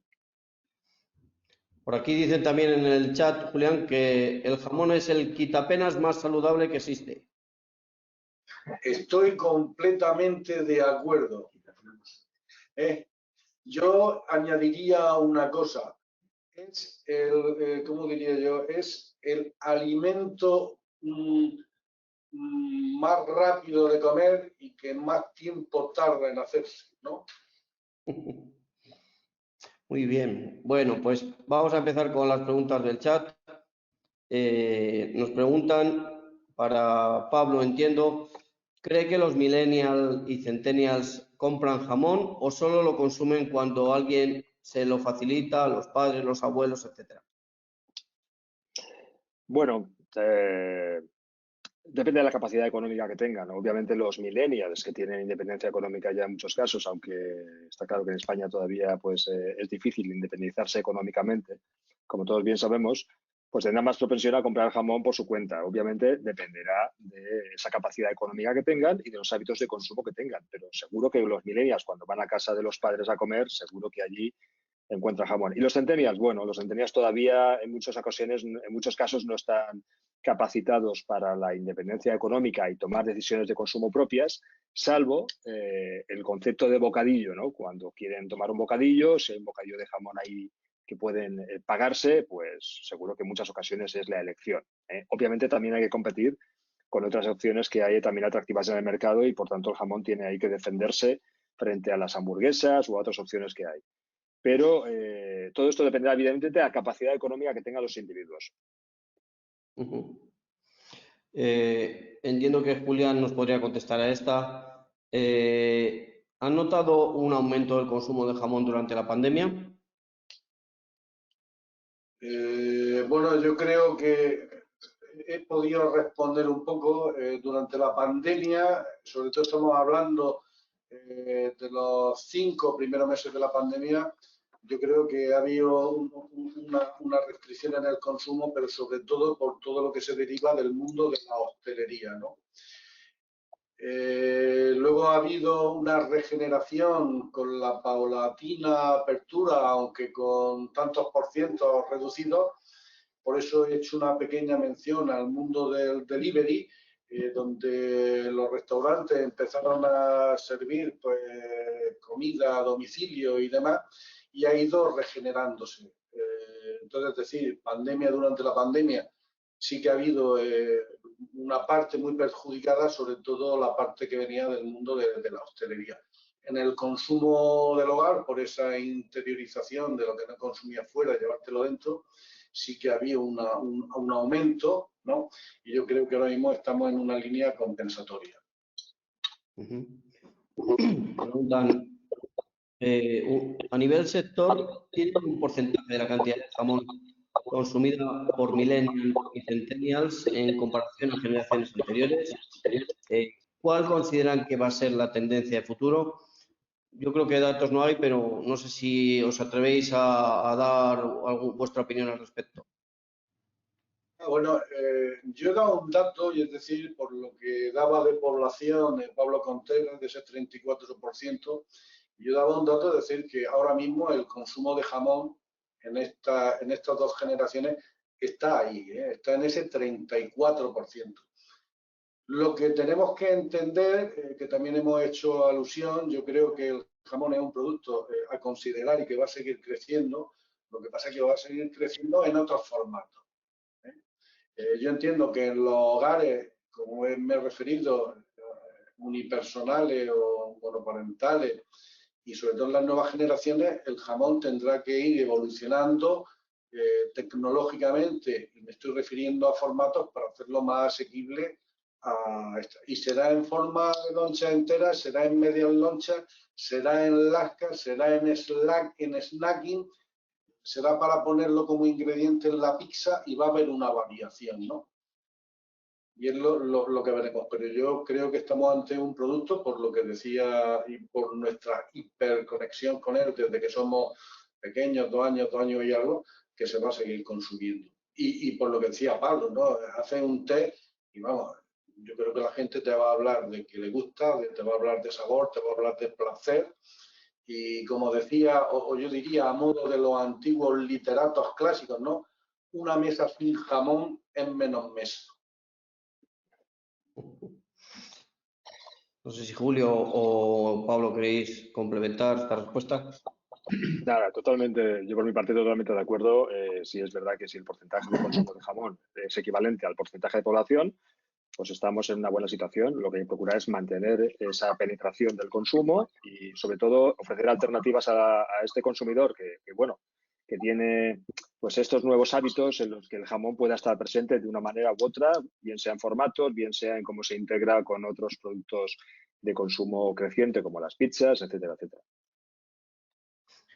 Por aquí dicen también en el chat, Julián, que el jamón es el quitapenas más saludable que existe. Estoy completamente de acuerdo. Yo añadiría una cosa. Es el, ¿cómo diría yo? Es el alimento más rápido de comer y que más tiempo tarda en hacerse, ¿no? Muy bien. Bueno, pues vamos a empezar con las preguntas del chat. Nos preguntan, para Pablo, entiendo, ¿cree que los millennials y centennials compran jamón o solo lo consumen cuando alguien se lo facilita, los padres, los abuelos, etcétera? Bueno, depende de la capacidad económica que tengan. Obviamente los millennials que tienen independencia económica ya en muchos casos, aunque está claro que en España todavía pues, es difícil independizarse económicamente, como todos bien sabemos, pues tendrán más propensión a comprar jamón por su cuenta. Obviamente dependerá de esa capacidad económica que tengan y de los hábitos de consumo que tengan. Pero seguro que los millennials cuando van a casa de los padres a comer, seguro que allí encuentran jamón. Y los centennials, bueno, los centennials todavía en muchas ocasiones, en muchos casos no están capacitados para la independencia económica y tomar decisiones de consumo propias, salvo el concepto de bocadillo, ¿no? Cuando quieren tomar un bocadillo, si hay un bocadillo de jamón ahí que pueden pagarse, pues seguro que en muchas ocasiones es la elección. Obviamente también hay que competir con otras opciones que hay también atractivas en el mercado y por tanto el jamón tiene ahí que defenderse frente a las hamburguesas u otras opciones que hay. Pero todo esto dependerá evidentemente de la capacidad económica que tengan los individuos. Entiendo que Julián nos podría contestar a esta. ¿Han notado un aumento del consumo de jamón durante la pandemia? Bueno, yo creo que he podido responder un poco durante la pandemia, sobre todo estamos hablando de los 5 primeros meses de la pandemia. Yo creo que ha habido una restricción en el consumo, pero sobre todo por todo lo que se deriva del mundo de la hostelería, ¿no? Luego ha habido una regeneración con la paulatina apertura, aunque con tantos % reducidos. Por eso he hecho una pequeña mención al mundo del delivery, donde los restaurantes empezaron a servir pues, comida a domicilio y demás. y ha ido regenerándose. Entonces, es decir, durante la pandemia sí que ha habido una parte muy perjudicada, sobre todo la parte que venía del mundo de la hostelería. En el consumo del hogar, por esa interiorización de lo que no consumía fuera, llevártelo dentro, sí que había un aumento, ¿no? Y yo creo que ahora mismo estamos en una línea compensatoria. Preguntan, a nivel sector, ¿tiene un porcentaje de la cantidad de jamón consumida por millennials y centennials en comparación a generaciones anteriores? ¿Cuál consideran que va a ser la tendencia de futuro? Yo creo que datos no hay, pero no sé si os atrevéis a dar vuestra opinión al respecto. Bueno, yo he dado un dato, y es decir, por lo que daba de población Pablo Contreras, de ese 34%, yo daba un dato de decir que ahora mismo el consumo de jamón en estas dos generaciones está ahí, está en ese 34%. Lo que tenemos que entender, que también hemos hecho alusión, yo creo que el jamón es un producto a considerar y que va a seguir creciendo. Lo que pasa es que va a seguir creciendo en otros formatos. Yo entiendo que en los hogares, como me he referido, unipersonales o monoparentales, y sobre todo en las nuevas generaciones, el jamón tendrá que ir evolucionando tecnológicamente, y me estoy refiriendo a formatos para hacerlo más asequible a esta. Y será en forma de loncha entera, será en medias lonchas, será en lascas, será en snacking, será para ponerlo como ingrediente en la pizza, y va a haber una variación, ¿no? Y es lo que veremos. Pero yo creo que estamos ante un producto, por lo que decía, y por nuestra hiperconexión con él desde que somos pequeños, 2 años y algo, que se va a seguir consumiendo. Y por lo que decía Pablo, ¿no? Hace un té y vamos, yo creo que la gente te va a hablar de que le gusta, te va a hablar de sabor, te va a hablar de placer. Y como decía, o yo diría a modo de los antiguos literatos clásicos, ¿no? Una mesa sin jamón es menos mesa. No sé si Julio o Pablo queréis complementar esta respuesta. Nada, totalmente, yo por mi parte totalmente de acuerdo. Sí es verdad que si el porcentaje de consumo de jamón es equivalente al porcentaje de población, pues estamos en una buena situación. Lo que hay que procurar es mantener esa penetración del consumo y, sobre todo, ofrecer alternativas a este consumidor que tiene pues estos nuevos hábitos en los que el jamón pueda estar presente de una manera u otra, bien sea en formatos, bien sea en cómo se integra con otros productos de consumo creciente como las pizzas, etcétera, etcétera.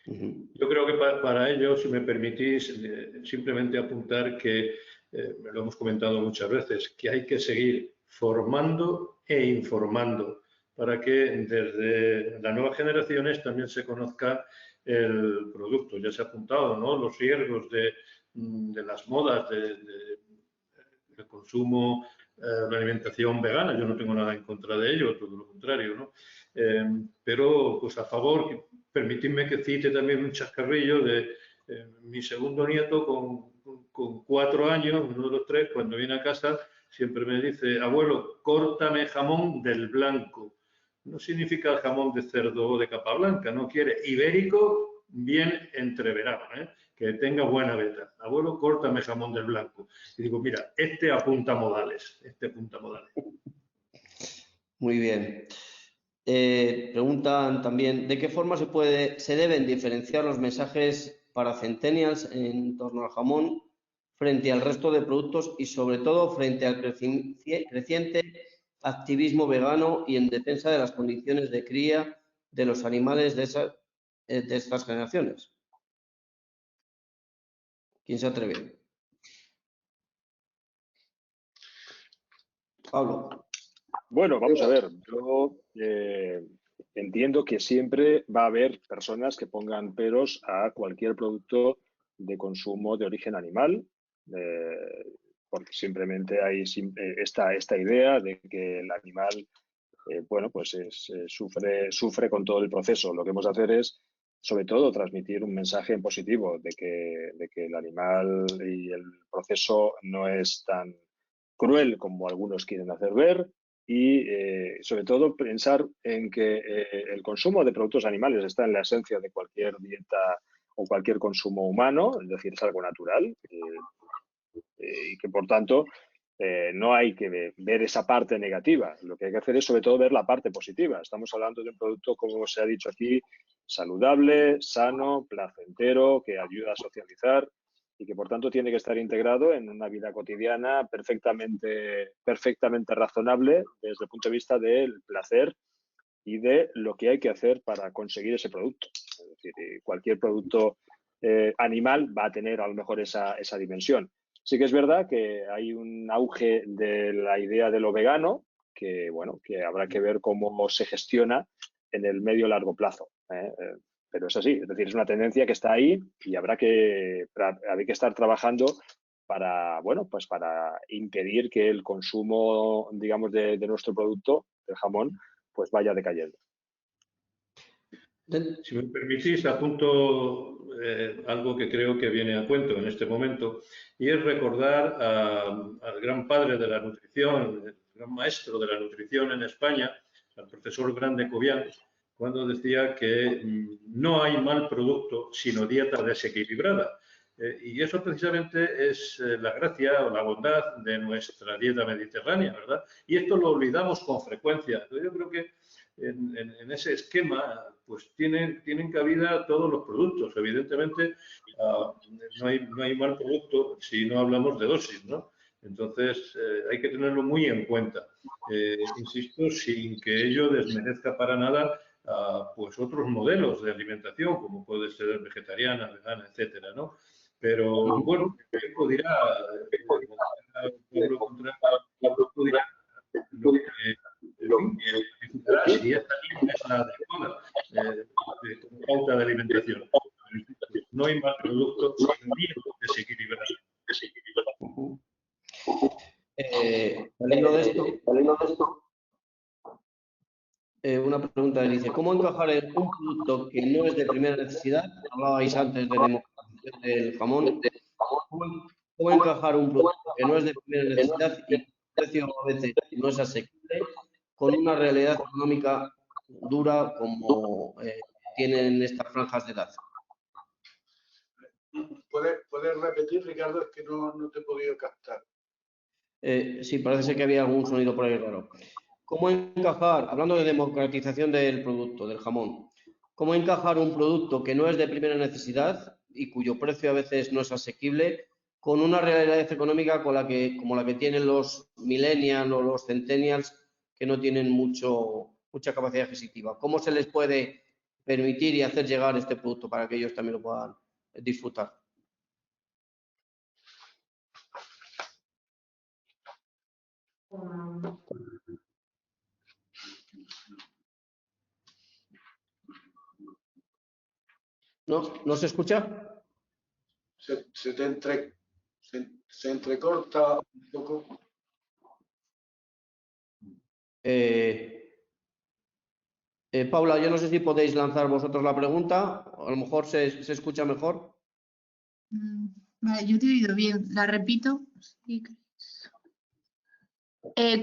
Yo creo que para ello, si me permitís, simplemente apuntar que, lo hemos comentado muchas veces, que hay que seguir formando e informando para que desde las nuevas generaciones también se conozca el producto. Ya se ha apuntado, ¿no? Los riesgos de las modas, del consumo, la alimentación vegana. Yo no tengo nada en contra de ello, todo lo contrario, ¿no? Pero, pues a favor, permitidme que cite también un chascarrillo de mi segundo nieto con 4 años, uno de los 3, cuando viene a casa, siempre me dice: abuelo, córtame jamón del blanco. No significa el jamón de cerdo o de capa blanca, no quiere ibérico bien entreverado, que tenga buena veta. Abuelo, córtame jamón del blanco. Y digo, mira, este apunta modales, Muy bien. Preguntan también, ¿de qué forma se deben diferenciar los mensajes para centennials en torno al jamón frente al resto de productos y, sobre todo, frente al creciente activismo vegano y en defensa de las condiciones de cría de los animales de estas generaciones? ¿Quién se atreve? Pablo. Bueno, vamos a ver. Yo entiendo que siempre va a haber personas que pongan peros a cualquier producto de consumo de origen animal, porque simplemente hay esta idea de que el animal sufre con todo el proceso. Lo que hemos de hacer es, sobre todo, transmitir un mensaje en positivo de que el animal y el proceso no es tan cruel como algunos quieren hacer ver, y sobre todo pensar en que el consumo de productos animales está en la esencia de cualquier dieta o cualquier consumo humano, es decir, es algo natural y que por tanto no hay que ver esa parte negativa. Lo que hay que hacer es sobre todo ver la parte positiva. Estamos hablando de un producto, como se ha dicho aquí, saludable, sano, placentero, que ayuda a socializar y que por tanto tiene que estar integrado en una vida cotidiana perfectamente razonable desde el punto de vista del placer y de lo que hay que hacer para conseguir ese producto. Es decir, cualquier producto animal va a tener a lo mejor esa dimensión. Sí que es verdad que hay un auge de la idea de lo vegano que, bueno, que habrá que ver cómo se gestiona en el medio largo plazo. Pero es así, es decir, es una tendencia que está ahí y habrá que estar trabajando para, bueno, pues para impedir que el consumo, digamos, de nuestro producto, del jamón, pues vaya decayendo. Si me permitís, apunto algo que creo que viene a cuento en este momento, y es recordar al gran padre de la nutrición, el gran maestro de la nutrición en España, al profesor Grande Cobian, cuando decía que no hay mal producto sino dieta desequilibrada. Y eso precisamente es la gracia o la bondad de nuestra dieta mediterránea, ¿verdad? Y esto lo olvidamos con frecuencia. Yo creo que en ese esquema pues tienen cabida todos los productos. Evidentemente no hay mal producto si no hablamos de dosis, ¿no? Entonces hay que tenerlo muy en cuenta. Insisto, sin que ello desmerezca para nada pues otros modelos de alimentación, como puede ser vegetariana, vegana, etcétera, ¿no? Pero bueno, el tiempo dirá, Pablo dirá lo que si esta línea es la adecuada como pauta de alimentación. No hay mal producto, sino bien desequilibrado. Saliendo de esto, una pregunta que dice, ¿cómo encajar en un producto que no es de primera necesidad? Hablabais antes de democratización del jamón. ¿Cómo encajar un producto que no es de primera necesidad y el precio a veces no es asequible con una realidad económica dura como tienen estas franjas de edad? ¿Puedes repetir, Ricardo? Es que no te he podido captar. Sí, parece ser que había algún sonido por ahí raro. ¿Cómo encajar, hablando de democratización del producto, del jamón, cómo encajar un producto que no es de primera necesidad y cuyo precio a veces no es asequible con una realidad económica como la que tienen los millennials o los centennials que no tienen mucha capacidad adquisitiva? ¿Cómo se les puede permitir y hacer llegar este producto para que ellos también lo puedan disfrutar? ¿No se escucha? Se entrecorta un poco. Paula, yo no sé si podéis lanzar vosotros la pregunta, a lo mejor se escucha mejor. Vale, yo te he oído bien. ¿La repito? Sí.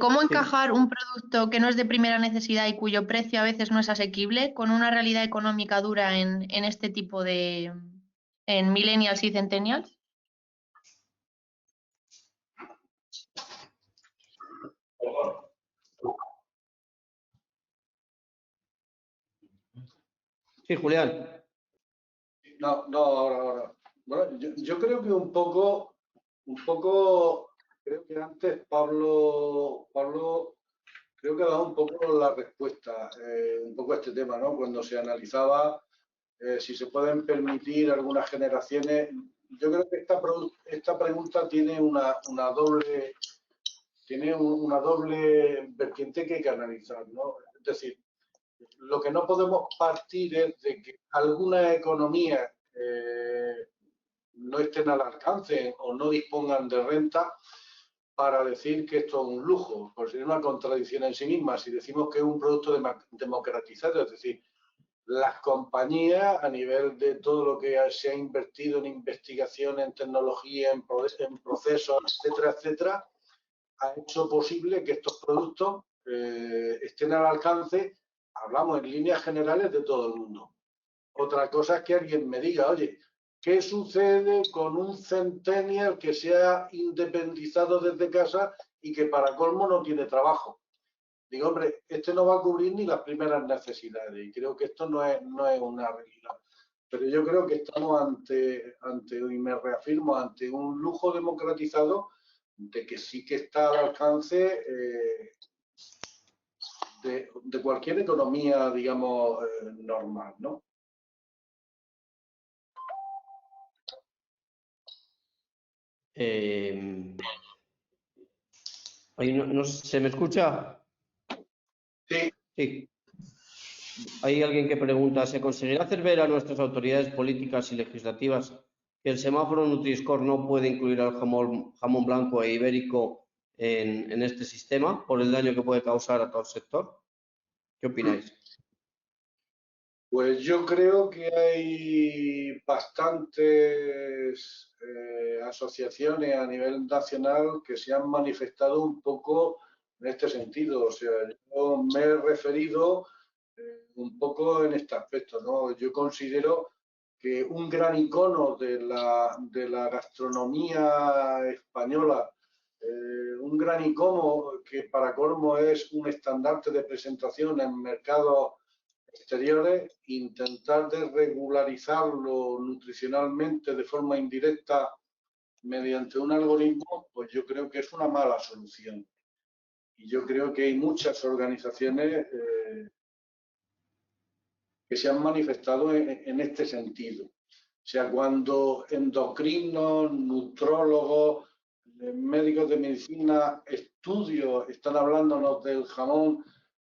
¿Cómo encajar un producto que no es de primera necesidad y cuyo precio a veces no es asequible con una realidad económica dura en este tipo de... en millennials y centennials? Sí, Julián. No, ahora. Bueno, yo creo que un poco, creo que antes Pablo creo que ha dado un poco la respuesta, un poco a este tema, ¿no? Cuando se analizaba si se pueden permitir algunas generaciones. Yo creo que esta pregunta tiene una doble vertiente que hay que analizar, ¿no? Es decir, lo que no podemos partir es de que algunas economías no estén al alcance o no dispongan de renta para decir que esto es un lujo, porque sería una contradicción en sí misma. Si decimos que es un producto democratizado, es decir, las compañías a nivel de todo lo que se ha invertido en investigación, en tecnología, en procesos, etcétera, ha hecho posible que estos productos estén al alcance, hablamos en líneas generales de todo el mundo. Otra cosa es que alguien me diga, oye, ¿qué sucede con un centennial que se ha independizado desde casa y que para colmo no tiene trabajo? Digo, hombre, este no va a cubrir ni las primeras necesidades y creo que esto no es una realidad. Pero yo creo que estamos ante, y me reafirmo, ante un lujo democratizado de que sí que está al alcance de cualquier economía, digamos, normal, ¿no? ¿Se me escucha? Sí. Sí. Hay alguien que pregunta, ¿se conseguirá hacer ver a nuestras autoridades políticas y legislativas que el semáforo Nutri-Score no puede incluir al jamón blanco e ibérico en este sistema por el daño que puede causar a todo el sector? ¿Qué opináis? Pues yo creo que hay bastantes asociaciones a nivel nacional que se han manifestado un poco en este sentido. O sea, yo me he referido un poco en este aspecto, ¿no? Yo considero que un gran icono de la gastronomía española, un gran icono que para colmo es un estandarte de presentación en mercados exteriores, intentar de regularizarlo nutricionalmente de forma indirecta mediante un algoritmo, pues yo creo que es una mala solución. Y yo creo que hay muchas organizaciones que se han manifestado en este sentido. O sea, cuando endocrinos, nutrólogos, médicos de medicina, estudios están hablándonos del jamón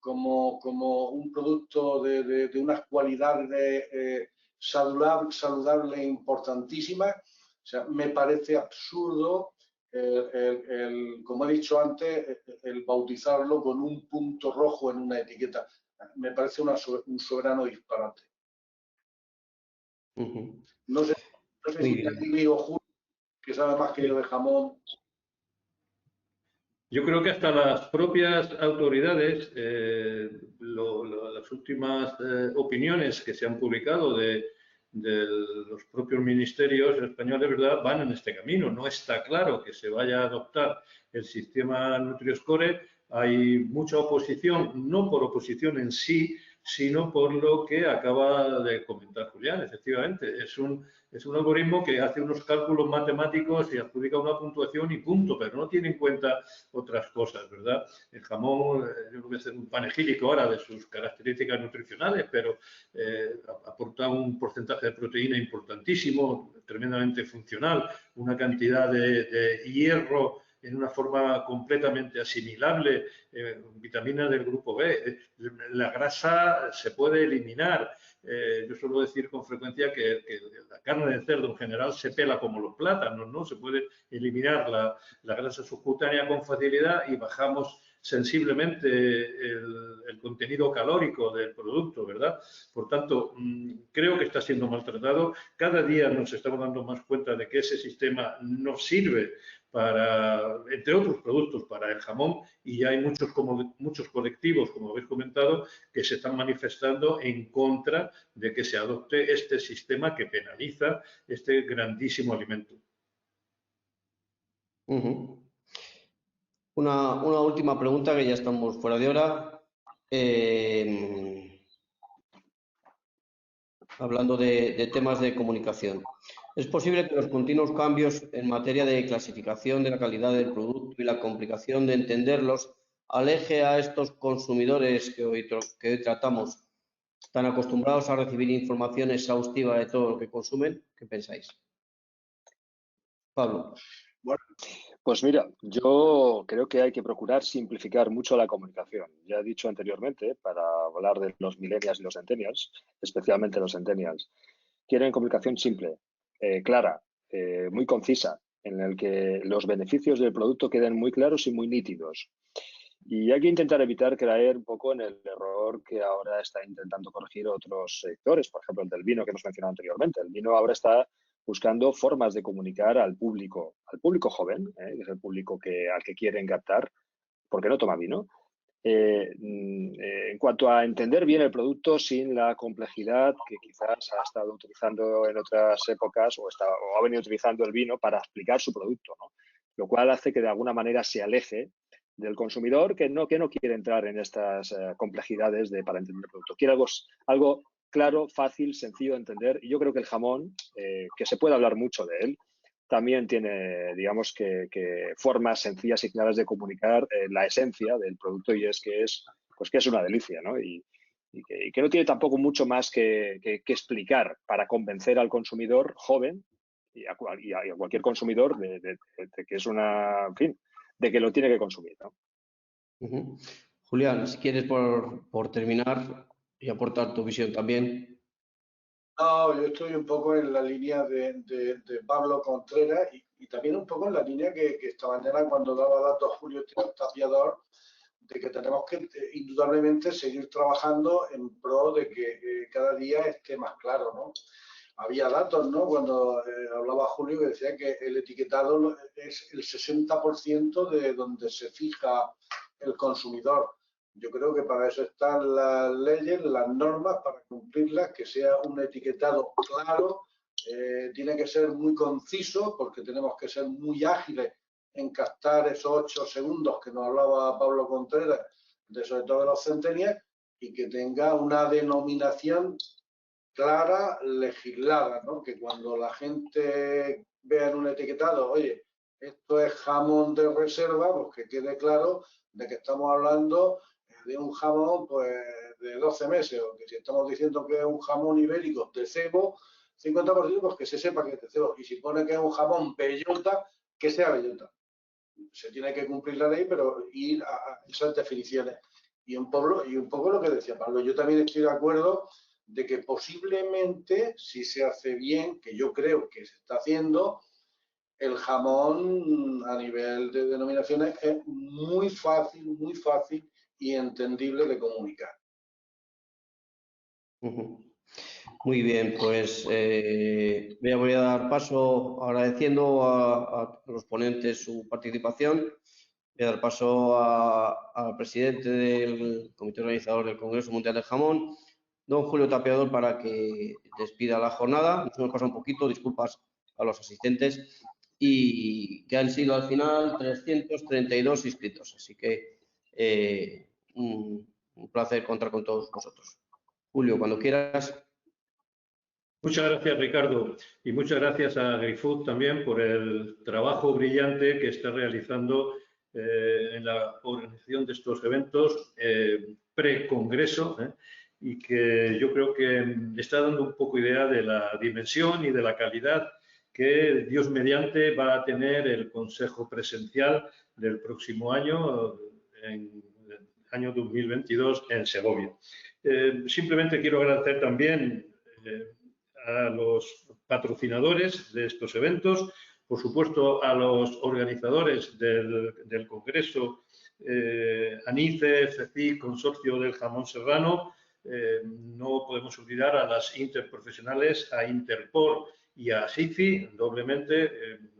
como un producto de unas cualidades saludables importantísimas, o sea, me parece absurdo, como he dicho antes, el bautizarlo con un punto rojo en una etiqueta. Me parece un soberano disparate. No sé si mi amigo Julio, que sabe más que yo de jamón. Yo creo que hasta las propias autoridades, las últimas opiniones que se han publicado de los propios ministerios españoles, ¿verdad?, van en este camino. No está claro que se vaya a adoptar el sistema Nutri-Score. Hay mucha oposición, no por oposición en sí, sino por lo que acaba de comentar Julián. Efectivamente, es un algoritmo que hace unos cálculos matemáticos y adjudica una puntuación y punto, pero no tiene en cuenta otras cosas, ¿verdad? El jamón, yo creo que es un panegírico ahora de sus características nutricionales, pero aporta un porcentaje de proteína importantísimo, tremendamente funcional, una cantidad de hierro en una forma completamente asimilable, vitaminas del grupo B. La grasa se puede eliminar. Yo suelo decir con frecuencia que la carne de cerdo en general se pela como los plátanos, ¿no? Se puede eliminar la grasa subcutánea con facilidad y bajamos sensiblemente el contenido calórico del producto, ¿verdad? Por tanto, creo que está siendo maltratado. Cada día nos estamos dando más cuenta de que ese sistema no sirve para, entre otros productos, para el jamón, y hay muchos colectivos, como habéis comentado, que se están manifestando en contra de que se adopte este sistema que penaliza este grandísimo alimento. Una última pregunta, que ya estamos fuera de hora. Hablando de temas de comunicación. ¿Es posible que los continuos cambios en materia de clasificación de la calidad del producto y la complicación de entenderlos aleje a estos consumidores que hoy tratamos, tan acostumbrados a recibir información exhaustiva de todo lo que consumen? ¿Qué pensáis? Pablo. Bueno, pues mira, yo creo que hay que procurar simplificar mucho la comunicación. Ya he dicho anteriormente, para hablar de los millennials y los centennials, especialmente los centennials, quieren comunicación simple, clara, muy concisa, en el que los beneficios del producto queden muy claros y muy nítidos. Y hay que intentar evitar caer un poco en el error que ahora está intentando corregir otros sectores, por ejemplo el del vino que hemos mencionado anteriormente. El vino ahora está buscando formas de comunicar al público joven, que es el público al que quieren captar, porque no toma vino, en cuanto a entender bien el producto sin la complejidad que quizás ha estado utilizando en otras épocas o ha venido utilizando el vino para explicar su producto, ¿no? Lo cual hace que de alguna manera se aleje del consumidor que no quiere entrar en estas complejidades para entender el producto. Quiere algo claro, fácil, sencillo de entender. Y yo creo que el jamón, que se puede hablar mucho de él, también tiene, digamos, que formas sencillas y claras de comunicar la esencia del producto, y es que es una delicia, ¿no? Y que no tiene tampoco mucho más que explicar para convencer al consumidor joven y a cualquier consumidor de que es en fin, de que lo tiene que consumir, ¿no? Julián, si quieres por terminar y aportar tu visión también. No, yo estoy un poco en la línea de Pablo Contreras y también un poco en la línea que esta mañana cuando daba datos Julio Tapiador, de que tenemos que indudablemente seguir trabajando en pro de que cada día esté más claro, ¿no? Había datos, ¿no? Cuando hablaba Julio, que decía que el etiquetado es el 60% de donde se fija el consumidor. Yo creo que para eso están las leyes, las normas, para cumplirlas, que sea un etiquetado claro, tiene que ser muy conciso, porque tenemos que ser muy ágiles en captar esos 8 segundos que nos hablaba Pablo Contreras, sobre todo de los centennials, y que tenga una denominación clara, legislada, ¿no? Que cuando la gente vea en un etiquetado, oye, esto es jamón de reserva, pues que quede claro de que estamos hablando de un jamón pues de 12 meses, o que si estamos diciendo que es un jamón ibérico de cebo, 50%, pues que se sepa que es de cebo. Y si pone que es un jamón bellota, que sea bellota. Se tiene que cumplir la ley, pero ir a esas definiciones. Y un poco lo que decía Pablo, yo también estoy de acuerdo de que posiblemente, si se hace bien, que yo creo que se está haciendo, el jamón a nivel de denominaciones es muy fácil y entendible de comunicar. Muy bien, pues voy a dar paso agradeciendo a los ponentes su participación. Voy a dar paso al presidente del comité organizador del Congreso Mundial del Jamón, don Julio Tapiador, para que despida la jornada. Nos hemos pasado un poquito, disculpas a los asistentes, y que han sido al final 332 inscritos. Así que un placer contar con todos vosotros. Julio, cuando quieras. Muchas gracias, Ricardo, y muchas gracias a AgriFood también por el trabajo brillante que está realizando en la organización de estos eventos pre-congreso, y que yo creo que está dando un poco idea de la dimensión y de la calidad que, Dios mediante, va a tener el Consejo Presencial del próximo año, en el año 2022, en Segovia. Simplemente quiero agradecer también a los patrocinadores de estos eventos, por supuesto a los organizadores del Congreso, ANICE, FECIC, Consorcio del Jamón Serrano. No podemos olvidar a las interprofesionales, a Interpor y a SICI, doblemente.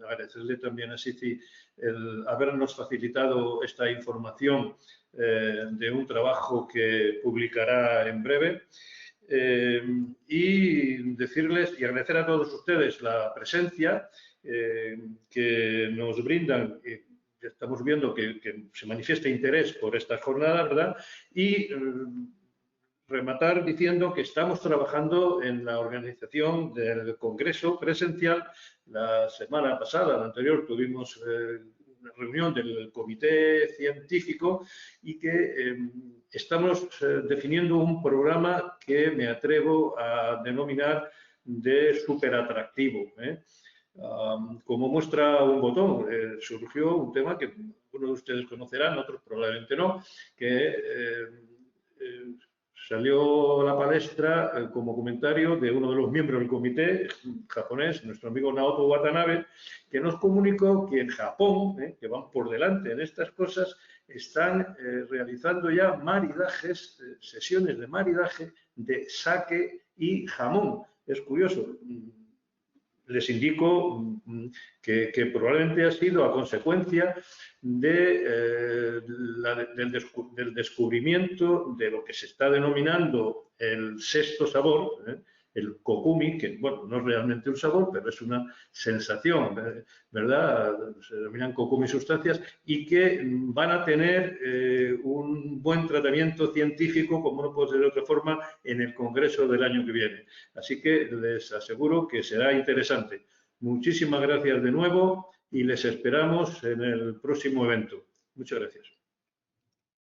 Agradecerle también a SICI el habernos facilitado esta información de un trabajo que publicará en breve. Y decirles y agradecer a todos ustedes la presencia que nos brindan. Estamos viendo que se manifiesta interés por esta jornada, ¿verdad? Y rematar diciendo que estamos trabajando en la organización del Congreso presencial. La semana pasada, la anterior, tuvimos una reunión del comité científico y que estamos definiendo un programa que me atrevo a denominar de superatractivo. Como muestra un botón, surgió un tema que algunos de ustedes conocerán, otros probablemente no, que salió a la palestra como comentario de uno de los miembros del comité japonés, nuestro amigo Naoto Watanabe, que nos comunicó que en Japón, que van por delante en estas cosas, están realizando ya maridajes, sesiones de maridaje de sake y jamón. Es curioso. les indico que probablemente ha sido a consecuencia del descubrimiento de lo que se está denominando el sexto sabor, el kokumi, que bueno, no es realmente un sabor, pero es una sensación, ¿verdad? Se denominan kokumi sustancias y que van a tener un buen tratamiento científico, como no puede ser de otra forma, en el Congreso del año que viene. Así que les aseguro que será interesante. Muchísimas gracias de nuevo y les esperamos en el próximo evento. Muchas gracias.